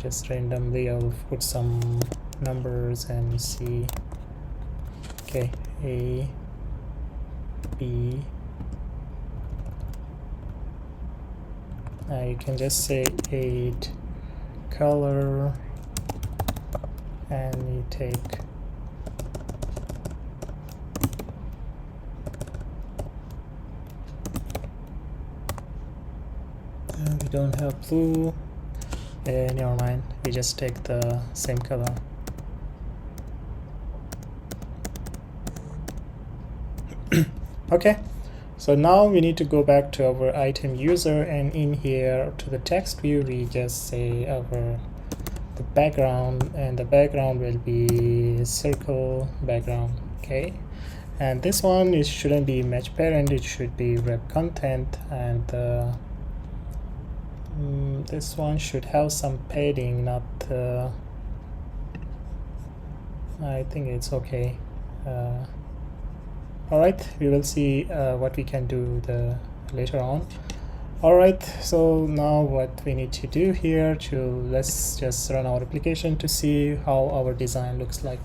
just randomly I'll put some numbers and see. Okay, A, B, you can just say 8 color, and you take we don't have blue, never mind, we just take the same color. Okay, so now we need to go back to our item user, and in here to the text view we just say the background, and the background will be circle background. Okay, and this one, it shouldn't be match parent, it should be wrap content, and this one should have some padding, not I think it's okay. Alright, we will see what we can do later on. Alright, so now what we need to do here, let's just run our application to see how our design looks like.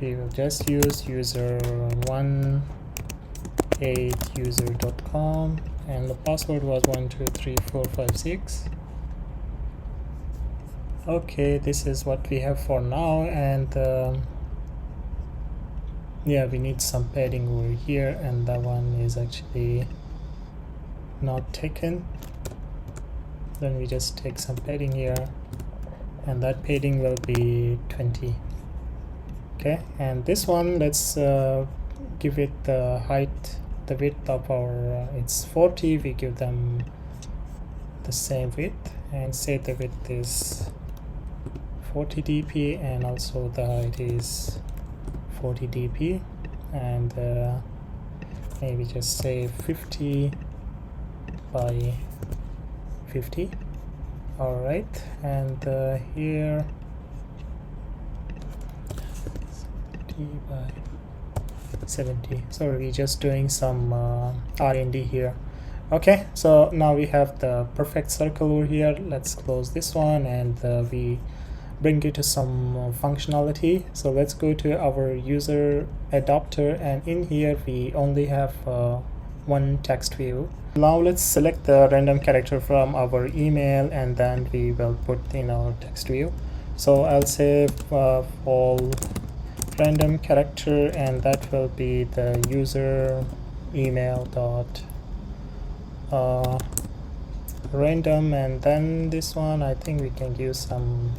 We will just use user18user.com, and the password was 123456. Okay, this is what we have for now, and yeah, we need some padding over here, and that one is actually not taken. Then we just take some padding here, and that padding will be 20. Okay, and this one, let's give it the height, the width of our it's 40. We give them the same width and say the width is 40 dp, and also the height is 40 dp, and maybe just say 50 by 50. All right, and here 70 by 70. Sorry, we're just doing some R&D here. Okay, so now we have the perfect circle over here. Let's close this one, and we bring it to some functionality. So let's go to our user adapter, and in here we only have one text view. Now let's select the random character from our email, and then we will put in our text view. So I'll say all random character, and that will be the user email dot random, and then this one I think we can use some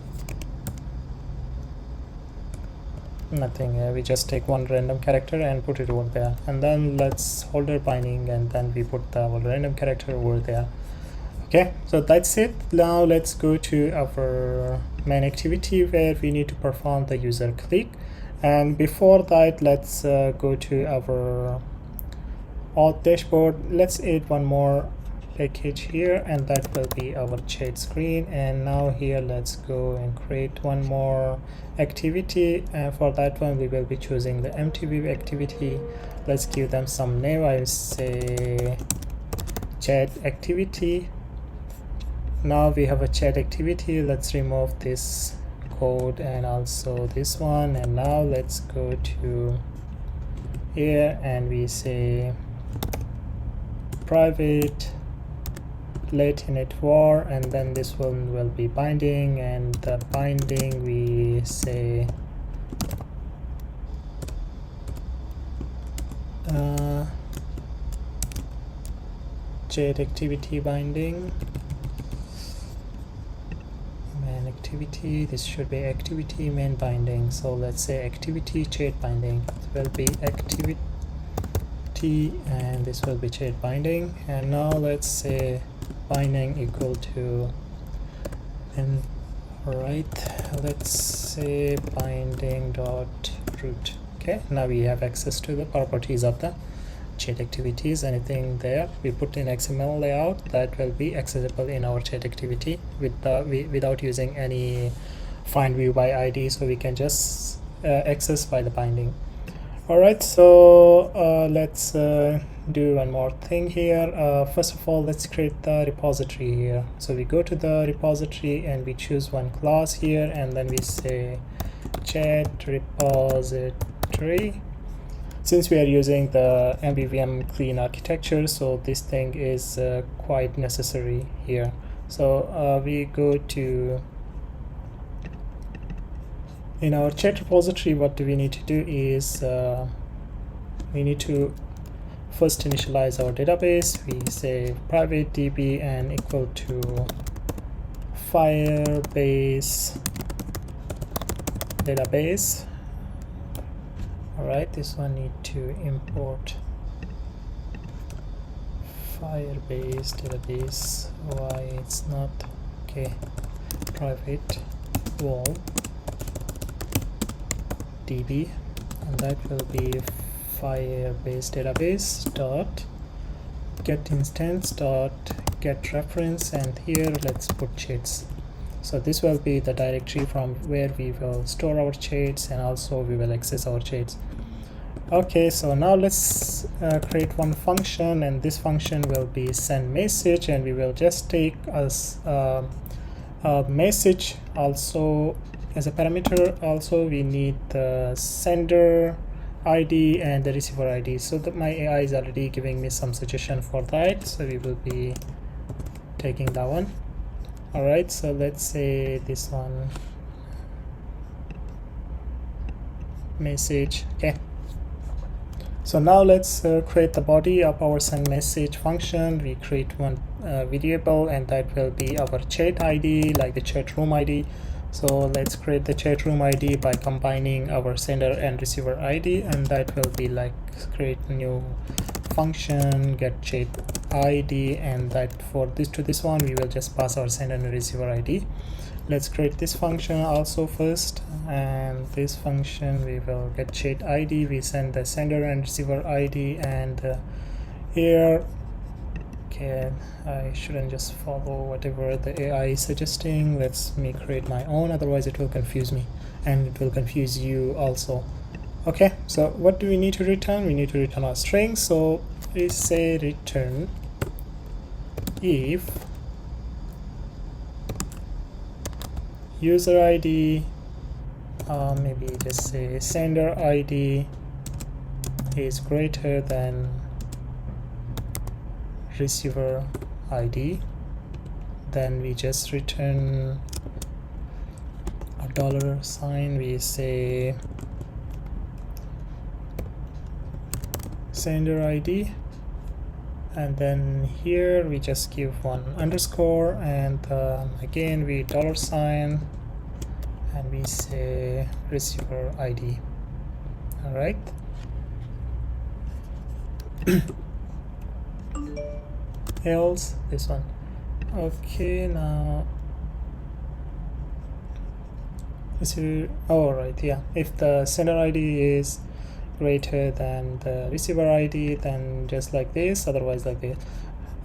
nothing. We just take one random character and put it over there, and then let's holder binding, and then we put our random character over there. Okay, so that's it. Now let's go to our main activity where we need to perform the user click, and before that let's go to our auth dashboard. Let's add one more package here, and that will be our chat screen. And now here let's go and create one more activity, and for that one we will be choosing the MVVM activity. Let's give them some name. I will say chat activity. Now we have a chat activity. Let's remove this code and also this one, and now let's go to here and we say private Latinate var, and then this one will be binding, and the binding we say chat activity binding main activity. This should be activity main binding, so let's say activity chat binding. It will be activity, and this will be chat binding. And now let's say binding equal to, and all right, let's say binding dot root. Okay, now we have access to the properties of the chat activities. Anything there we put in XML layout that will be accessible in our chat activity without using any find view by ID, so we can just access by the binding. All right, so let's do one more thing here. First of all, let's create the repository here. So we go to the repository and we choose one class here, and then we say chat repository. Since we are using the MVVM clean architecture, so this thing is quite necessary here. So we go to in our chat repository. What do we need to do is we need to first initialize our database. We say private db and equal to Firebase database. All right, this one need to import Firebase database. Why it's not okay? Private wall db, and that will be Firebase database dot get instance dot get reference, and here let's put chats. So this will be the directory from where we will store our chats, and also we will access our chats. Okay, so now let's create one function, and this function will be send message, and we will just take as a message also as a parameter. Also we need the sender ID and the receiver ID, so that my AI is already giving me some suggestion for that, so we will be taking that one. All right, so let's say this one message. Okay, So now let's create the body of our send message function. We create one variable, and that will be our chat ID, like the chat room ID. So let's create the chat room ID by combining our sender and receiver ID, and that will be like create new function get chat ID, and that for this one we will just pass our sender and receiver ID. Let's create this function also first, and this function we will get chat ID. We send the sender and receiver ID, and here, okay, I shouldn't just follow whatever the AI is suggesting. Let's me create my own, otherwise it will confuse me and it will confuse you also. Okay, so what do we need to return? We need to return our string. So we say return if user ID, maybe just say sender ID is greater than receiver ID, then we just return a $sign. We say sender ID, and then here we just give one underscore, and again we $sign, and we say receiver ID. All right. Else this one. Okay, now all right, yeah, if the sender ID is greater than the receiver ID, then just like this, otherwise like this.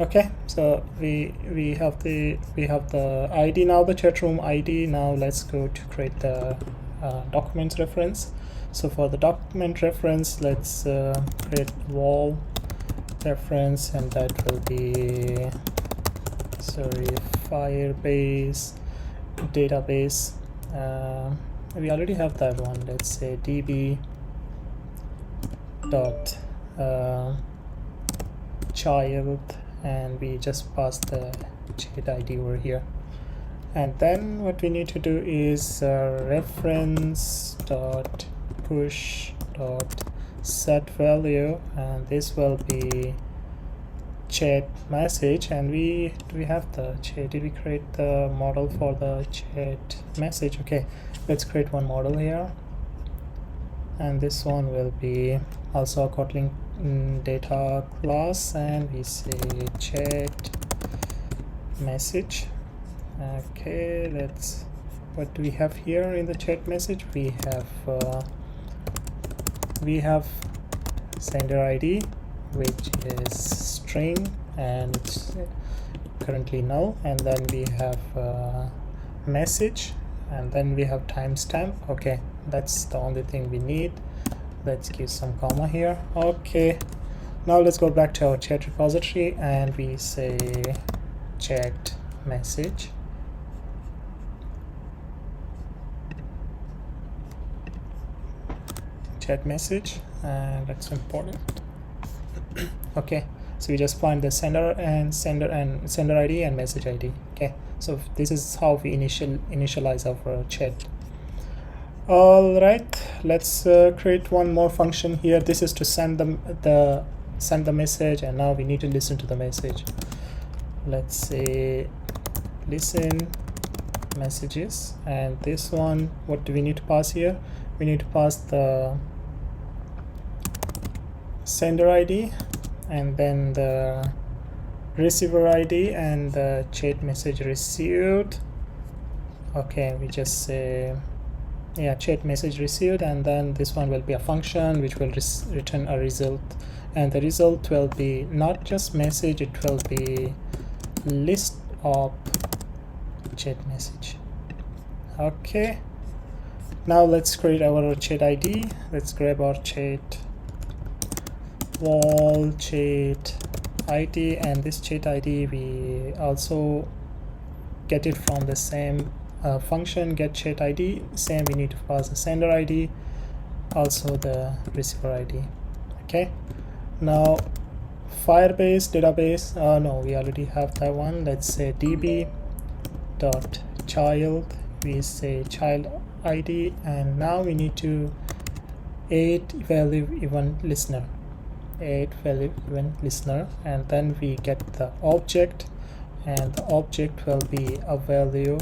Okay, so we have the ID now, the chat room ID. Now let's go to create the document reference. So for the document reference, let's create wall reference, and that will be Firebase database. We already have that one. Let's say db dot child, and we just pass the chat ID over here. And then what we need to do is reference dot push dot set value, and this will be chat message. And we have the chat. Did we create the model for the chat message? Okay, let's create one model here, and this one will be also a Kotlin data class, and we say chat message. Okay, let's, what do we have here in the chat message? We have sender ID, which is string and it's currently null, and then we have message, and then we have timestamp. Okay, that's the only thing we need. Let's give some comma here. Okay, now let's go back to our chat repository, and we say chat message. Chat message, and let's import it. Okay, so we just find the sender ID and message ID. Okay, so this is how we initialize our chat. All right, let's create one more function here. This is to send the message, and now we need to listen to the message. Let's say listen messages, and this one, what do we need to pass here? We need to pass the sender ID, and then the receiver ID, and the chat message received. Okay, we just say, yeah, chat message received, and then this one will be a function which will return a result, and the result will be not just message, it will be list of chat message. Okay, now let's create our chat ID. Let's grab our chat wall chat ID, and this chat ID we also get it from the same function get chat ID. Same, we need to pass the sender ID, also the receiver ID. Okay, now Firebase database, no, we already have that one. Let's say db dot child, we say child ID, and now we need to add value event listener. add value event listener, and then we get the object, and the object will be a value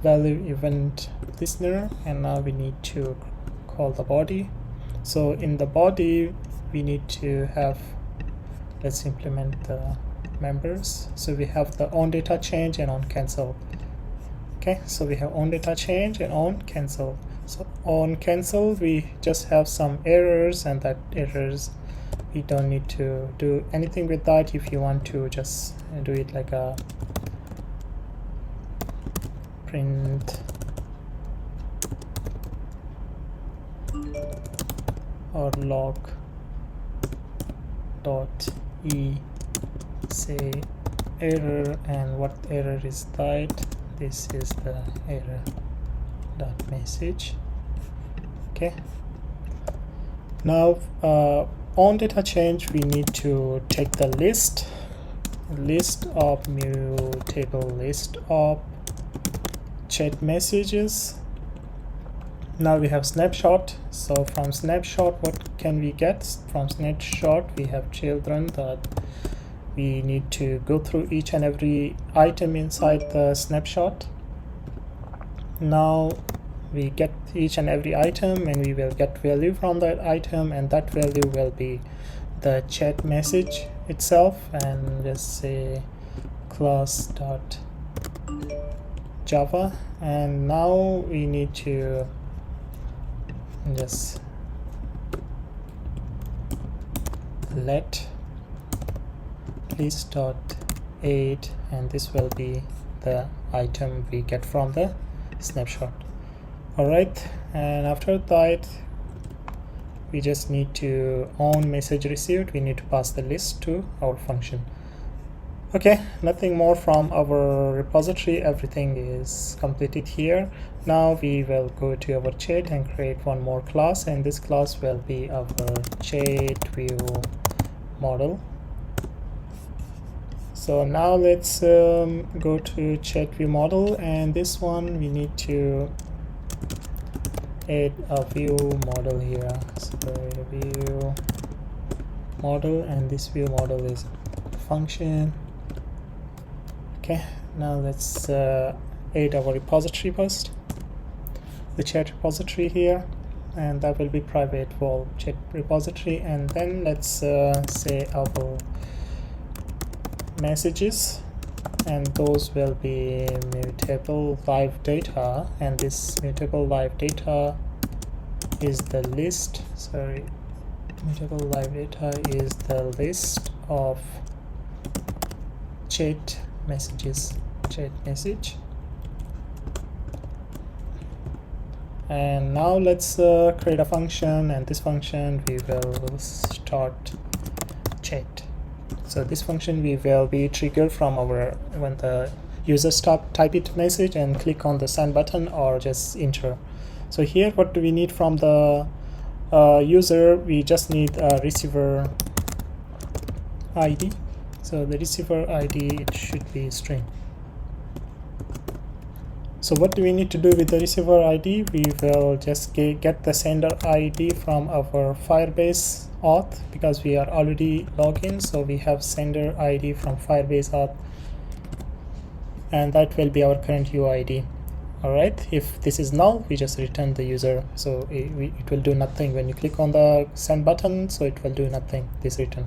event listener. And now we need to call the body. So in the body we need to have, let's implement the members. So we have the on data change and on cancel. Okay, so we have on data change and on cancel. So on cancel we just have some errors, and that errors we don't need to do anything with that. If you want to just do it like a print or log dot e say error, and what error is that? This is the error dot message. Okay, now on data change we need to take the list of mutable list of chat messages. Now we have snapshot. So from snapshot, what can we get? From snapshot we have children, that we need to go through each and every item inside the snapshot. Now we get each and every item, and we will get value from that item, and that value will be the chat message itself. And let's say class dot java, and now we need to just let list dot add, and this will be the item we get from the snapshot. All right, and after that we just need to on message received, we need to pass the list to our function. Okay, nothing more from our repository, everything is completed here. Now we will go to our chat and create one more class, and this class will be our chat view model. So now let's go to chat view model, and this one we need to add a view model here. So view model, and this view model is a function. Okay, now let's add our repository first, the chat repository here, and that will be private vol chat repository. And then let's say our messages, and those will be mutable live data, and this mutable live data is the list, mutable live data is the list of chat messages, chat message. And now let's create a function, and this function we will start chat. So this function we will be triggered from our, when the user type it message and click on the send button or just enter. So here what do we need from the user? We just need a receiver ID. So the receiver ID, it should be string. So what do we need to do with the receiver ID? We will just get the sender ID from our Firebase auth, because we are already logged in. So we have sender ID from Firebase auth, and that will be our current UID. All right, if this is null, we just return the user. So it will do nothing when you click on the send button, so it will do nothing, this return.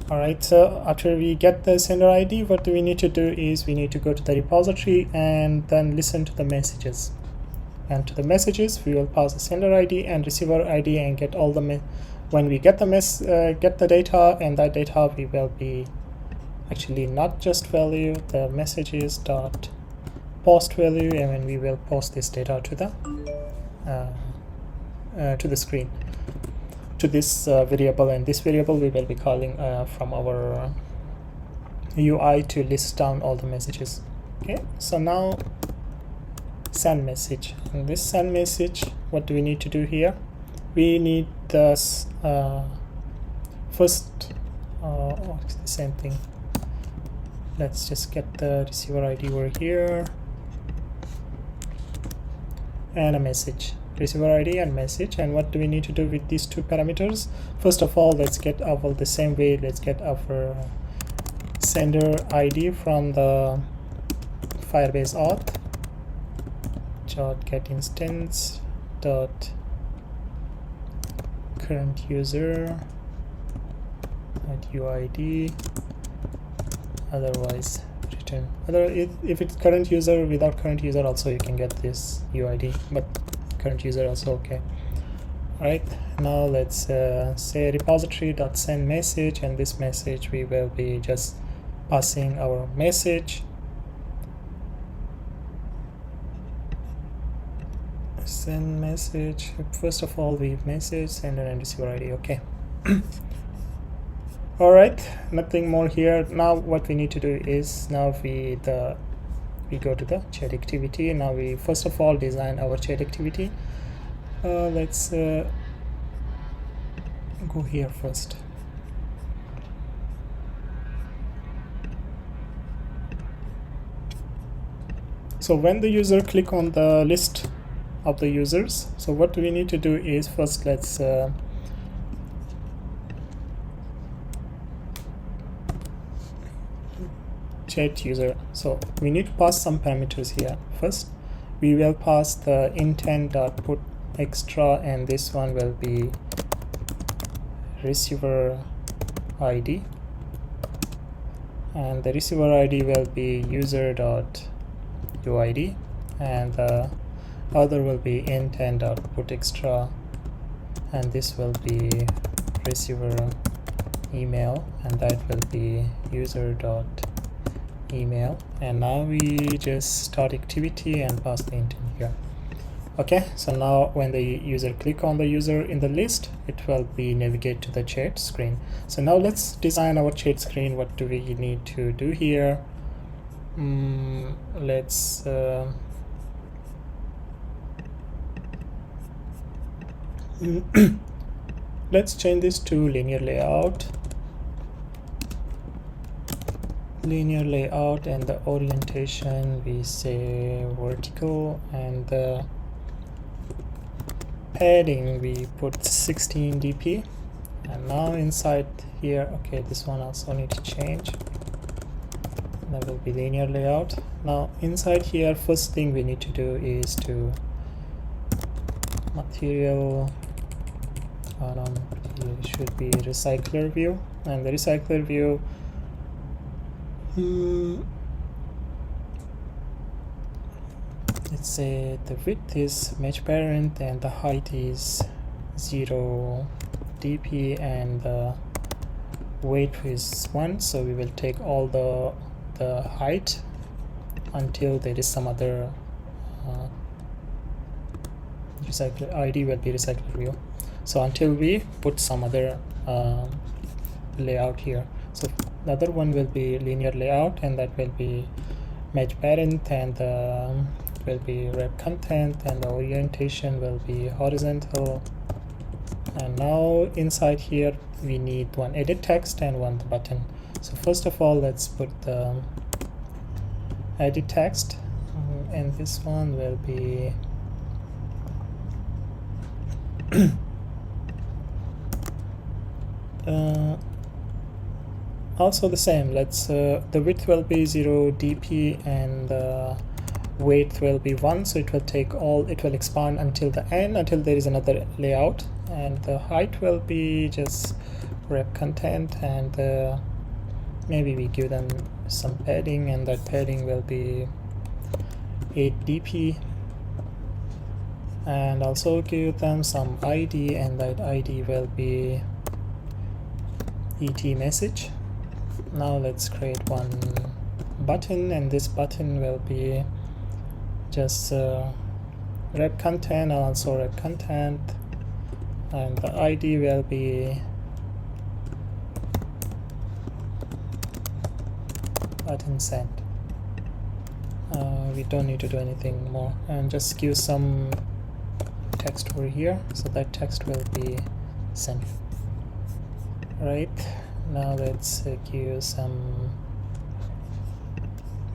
All right, so after we get the sender ID, what we need to do is we need to go to the repository and then listen to the messages. And to the messages, we will pass the sender ID and receiver ID and get all the when we get the get the data, and that data we will be actually not just value, the messages dot post value, and when we will post this data to the screen, to this variable, and this variable we will be calling from our UI to list down all the messages. Okay, so now send message. And this send message, what do we need to do here? We need this first the same thing. Let's just get the receiver ID over here and a message. receiver ID and message. And what do we need to do with these two parameters? First of all, let's get our the same way. Let's get our sender ID from the Firebase auth dot get instance dot current user at UID, otherwise return. If it's current user, without current user also you can get this UID, but current user also okay. Alright, now let's say repository.send message, and this message we will be just passing our message. Send message. First of all, we message sender and receiver ID. Okay. All right, nothing more here. Now what we need to do is now we go to the chat activity. Now we first of all design our chat activity. Let's go here first. So when the user click on the list of the users, so what we need to do is first let's chat user. So we need to pass some parameters here. First we will pass the intent.put extra, and this one will be receiver ID, and the receiver ID will be user.uid, and the other will be intent.put extra, and this will be receiver email, and that will be user.email. And now we just start activity and pass the intent here. Okay, so now when the user click on the user in the list, it will be navigate to the chat screen. So now let's design our chat screen. What do we need to do here? Let's let's change this to linear layout, and the orientation we say vertical, and the padding we put 16 dp. And now inside here, okay, this one also need to change. That will be linear layout. Now inside here, first thing we need to do is to material it should be RecyclerView, and the RecyclerView let's say the width is match parent and the height is 0 dp and the weight is 1. So we will take all the height until there is some other recycler ID will be RecyclerView. So until we put some other layout here. So the other one will be linear layout, and that will be match parent, and will be wrap content, and the orientation will be horizontal. And now inside here we need one edit text and one button. So first of all, let's put the edit text, and this one will be also the same. Let's the width will be 0 dp and the weight will be 1, so it will take all, it will expand until the end, until there is another layout. And the height will be just wrap content, and maybe we give them some padding, and that padding will be 8 dp, and also give them some ID, and that ID will be ET message. Now let's create one button, and this button will be just wrap content, and also wrap content, and the ID will be button sent. We don't need to do anything more, and just give some text over here, so that text will be sent. Right, now let's give some,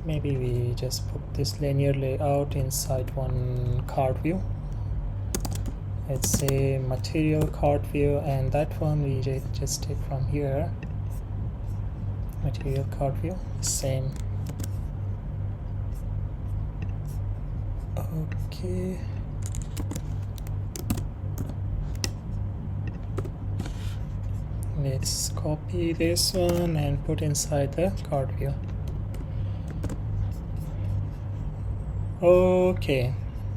maybe we just put this linear layout inside one card view. let's say material card view, and that one we just take from here. Material card view, same. Okay. Let's copy this one and put inside the card view. Okay,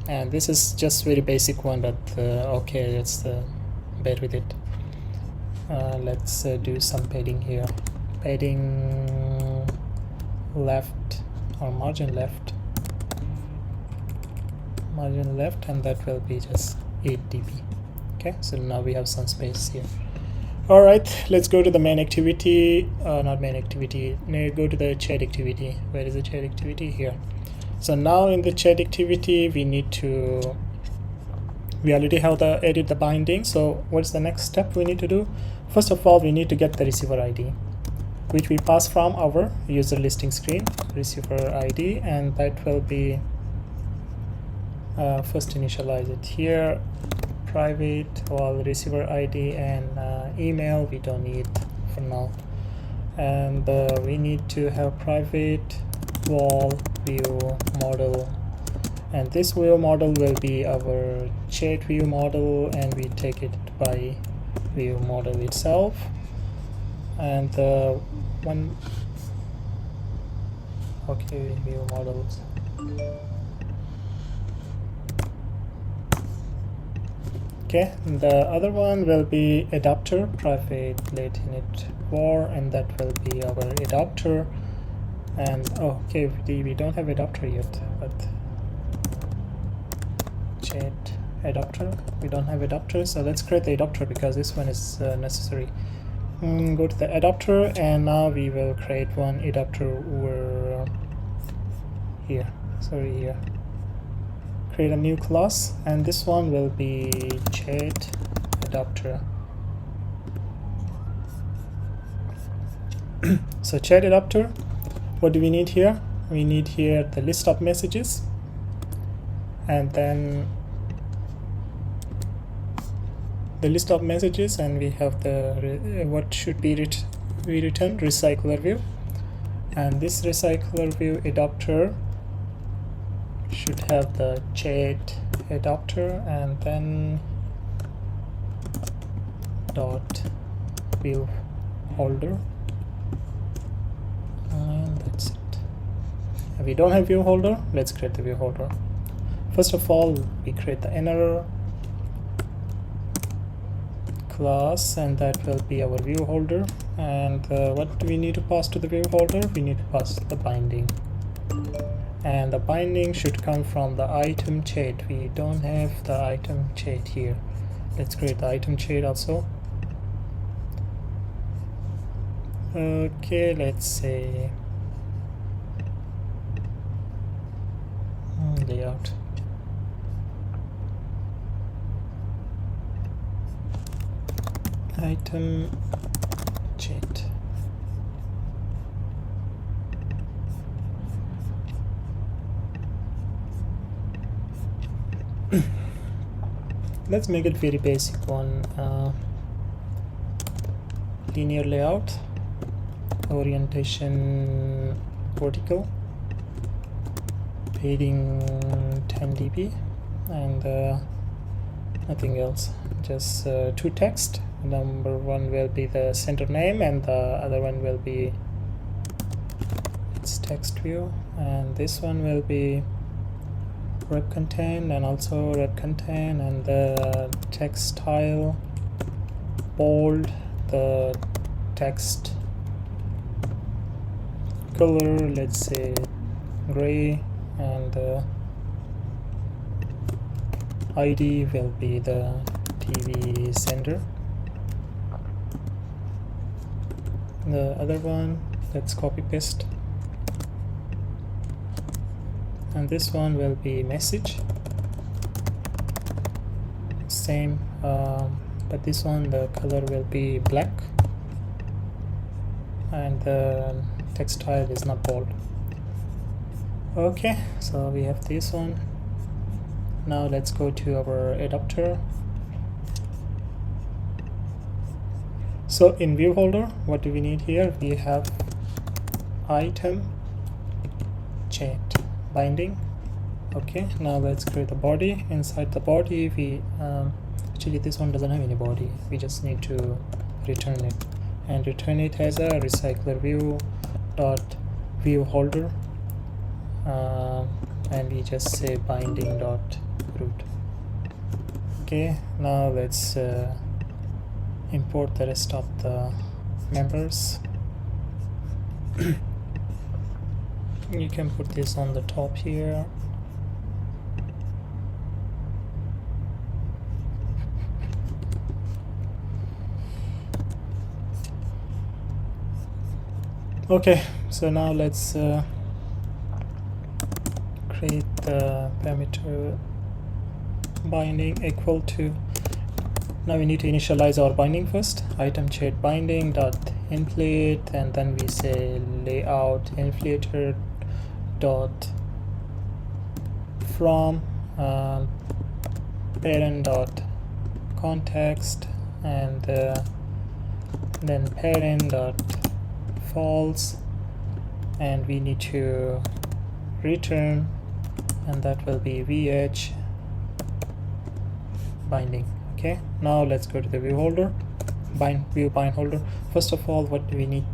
and this is just very basic one, but okay, let's bear with it. Let's do some padding here. Padding left, or margin left, and that will be just 8 dB. Okay, so now we have some space here. All right, let's go to the main activity, not main activity, go to the chat activity. Where is the chat activity? Here. So now in the chat activity, we already have the edit the binding. So what's the next step we need to do? First of all, we need to get the receiver ID, which we pass from our user listing screen, receiver ID, and that will be first initialize it here. Private wall receiver ID and email we don't need for now, and we need to have private wall view model, and this view model will be our chat view model, and we take it by view model itself. And one okay, view models. Okay, the other one will be adapter, private let init var, and that will be our adapter. And okay, we don't have adapter yet, but chat adapter, we don't have adapter, so let's create the adapter because this one is necessary. Go to the adapter, and now we will create one adapter over here. Sorry, here. Create a new class, and this one will be chat adapter. So chat adapter, what do we need here? We need here the list of messages, and then the list of messages, and we have the what should be we return RecyclerView, and this RecyclerView adapter should have the chat adapter, and then dot view holder, and that's it. If we don't have view holder, let's create the view holder. First of all, we create the inner class, and that will be our view holder. And what do we need to pass to the view holder? We need to pass the binding, and the binding should come from the item chat. We don't have the item chat here. Let's create the item chat also. Okay, let's say layout. Item chat. Let's make it very basic one. Linear layout, orientation vertical, padding 10 dB, and nothing else. Just two text. Number one will be the center name, and the other one will be its text view, and this one will be rep content and also rep content, and the text style bold, the text color, let's say gray, and the ID will be the TV sender. The other one, let's copy paste, and this one will be message, same, but this one the color will be black, and the text style is not bold. Okay, so we have this one. Now let's go to our adapter. So in view holder, what do we need here? We have item chat binding. Okay, now let's create a body. Inside the body, we actually this one doesn't have any body. We just need to return it, and return it as a RecyclerView dot view holder, and we just say binding dot root. Okay, now let's import the rest of the members. You can put this on the top here. Okay, so now let's create the parameter binding equal to. Now we need to initialize our binding first. Item chat binding dot inflate, and then we say layout inflator dot from parent dot context, and then parent dot false, and we need to return, and that will be vh binding. Okay, now let's go to the view holder, view bind holder. First of all, what do we need?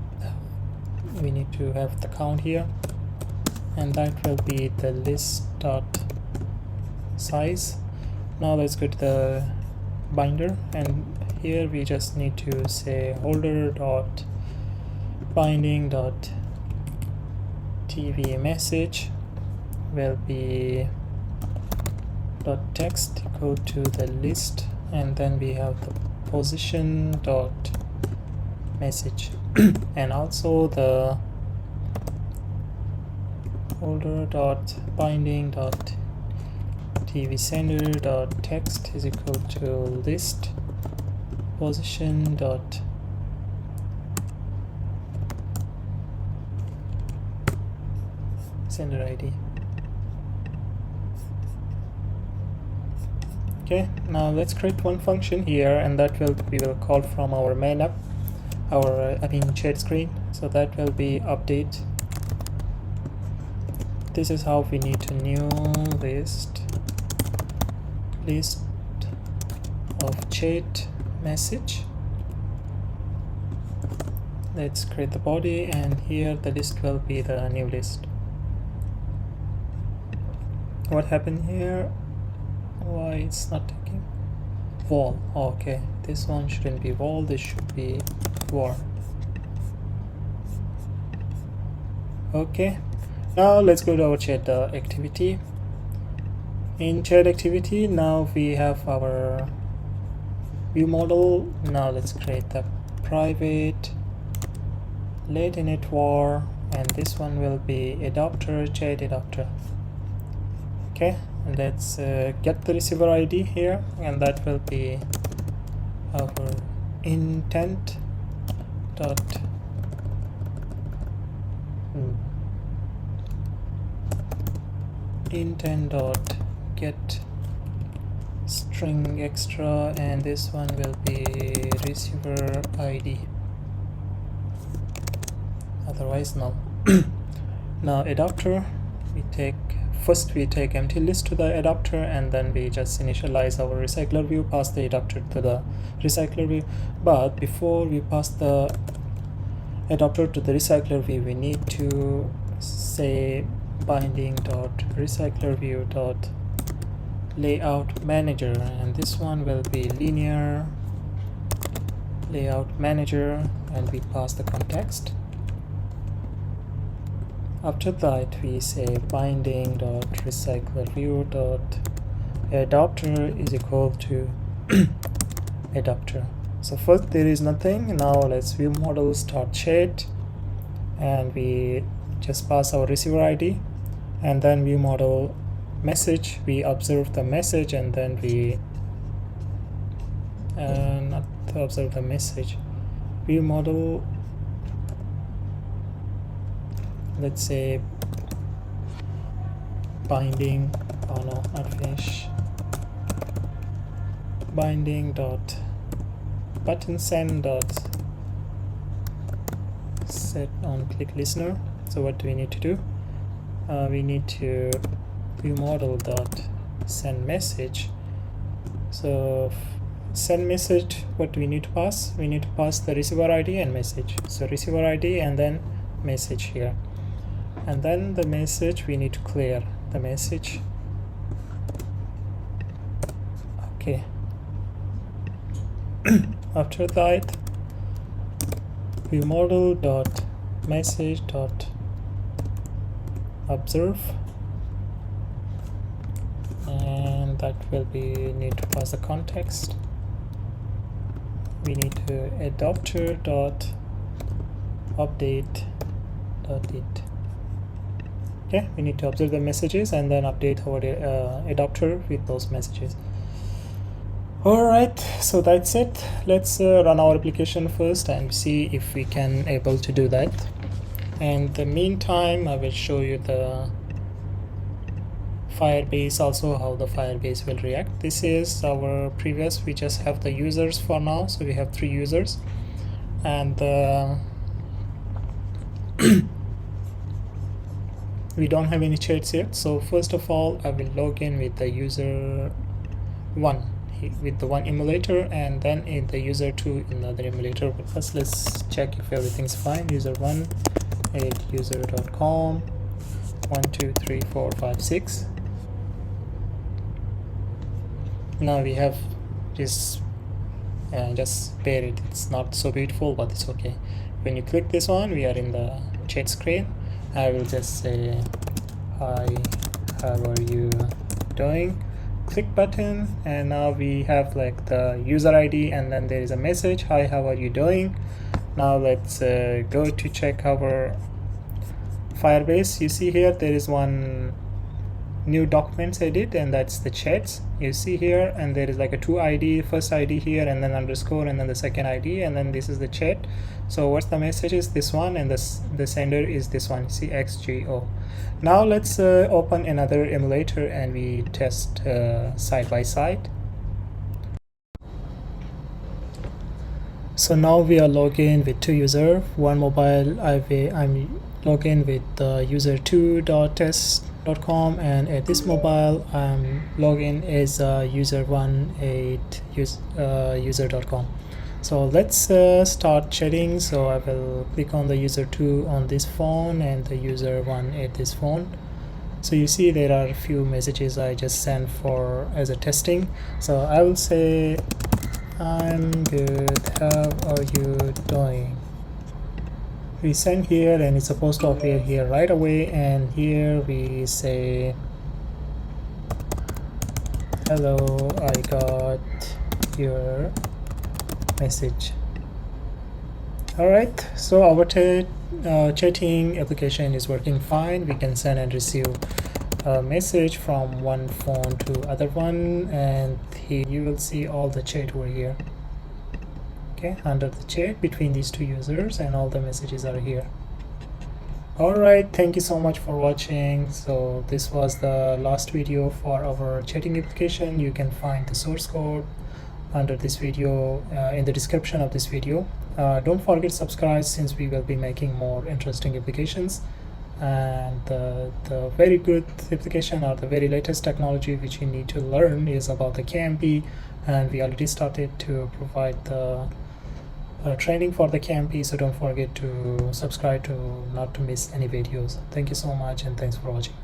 We need to have the count here, and that will be the list dot size. Now let's go to the binder, and here we just need to say holder dot binding dot tv message will be dot text equal to the list, and then we have the position dot message and also the holder dot binding dot tv sender dot text is equal to list position dot sender id. Okay, now let's create one function here, and that we will call from our main app, our chat screen. So that will be update. This is how we need to new list of chat message. Let's create the body, and here the list will be the new list. What happened here? Why it's not taking wall? Okay, this one shouldn't be wall, this should be var. Okay, now let's go to our chat activity. In chat activity, now we have our view model. Now let's create the private let init var, and this one will be adapter chat adapter. Okay, and let's get the receiver ID here, and that will be our intent dot get string extra, and this one will be receiver ID, otherwise null. Now adapter, we take empty list to the adapter, and then we just initialize our RecyclerView, pass the adapter to the RecyclerView. But before we pass the adapter to the RecyclerView, we need to say binding dot RecyclerView dot layout manager, and this one will be linear layout manager, and we pass the context. After that, we say binding dot RecyclerView dot adapter is equal to adapter. So first there is nothing. Now let's view model start chat, and we just pass our receiver ID, and then view model message, we observe the message, and then we not to observe the message, view model, let's say binding, oh no, not finish, binding dot button send dot set on click listener. So what do we need to do? We need to view model dot send message. So send message, what do we need to pass? We need to pass the receiver ID and message. So receiver ID and then message here, and then the message we need to clear the message. Okay. After that, view model dot message dot observe, and that will be need to pass the context. We need to adapter dot update dot it. Okay, we need to observe the messages and then update our adapter with those messages. Alright, so that's it. Let's run our application first and see if we can able to do that. And in the meantime, I will show you the Firebase, also how the Firebase will react. This is our previous, we just have the users for now, so we have 3 users, and we don't have any chats yet. So first of all, I will log in with the user 1 with the one emulator, and then in the user 2 in the other emulator. But first let's check if everything's fine. User 1 at user.com 1 2 3 4 5 6. Now we have this, just bear it, it's not so beautiful, but it's okay. When you click this one, we are in the chat screen. I will just say, hi, how are you doing? Click button, and now we have like the user ID, and then there is a message, hi, how are you doing? Now let's go to check our Firebase. You see here there is one new documents edit, and that's the chats you see here, and there is like a 2 ID, first ID here, and then underscore, and then the second ID, and then this is the chat. So what's the message is this one, and the sender is this one, see, XGO. Now let's open another emulator and we test side by side. So now we are logged in with 2 users, one mobile. I'm logged in with user2.test.com, and at this mobile I'm logged in as user1 at user.com. So let's start chatting. So I will click on the user2 on this phone and the user1 at this phone. So you see there are a few messages I just sent for as a testing. So I will say, I'm good, how are you doing? We send here and it's supposed to appear here right away, and here we say, hello, I got your message. Alright, so our chatting application is working fine. We can send and receive a message from one phone to other one, and here you will see all the chat over here. Okay, under the chat between these 2 users, and all the messages are here. Alright, thank you so much for watching. So this was the last video for our chatting application. You can find the source code under this video in the description of this video. Don't forget to subscribe, since we will be making more interesting applications. And the very good application, or the very latest technology which you need to learn, is about the KMP, and we already started to provide the training for the KMP. So don't forget to subscribe to not to miss any videos. Thank you so much, and thanks for watching.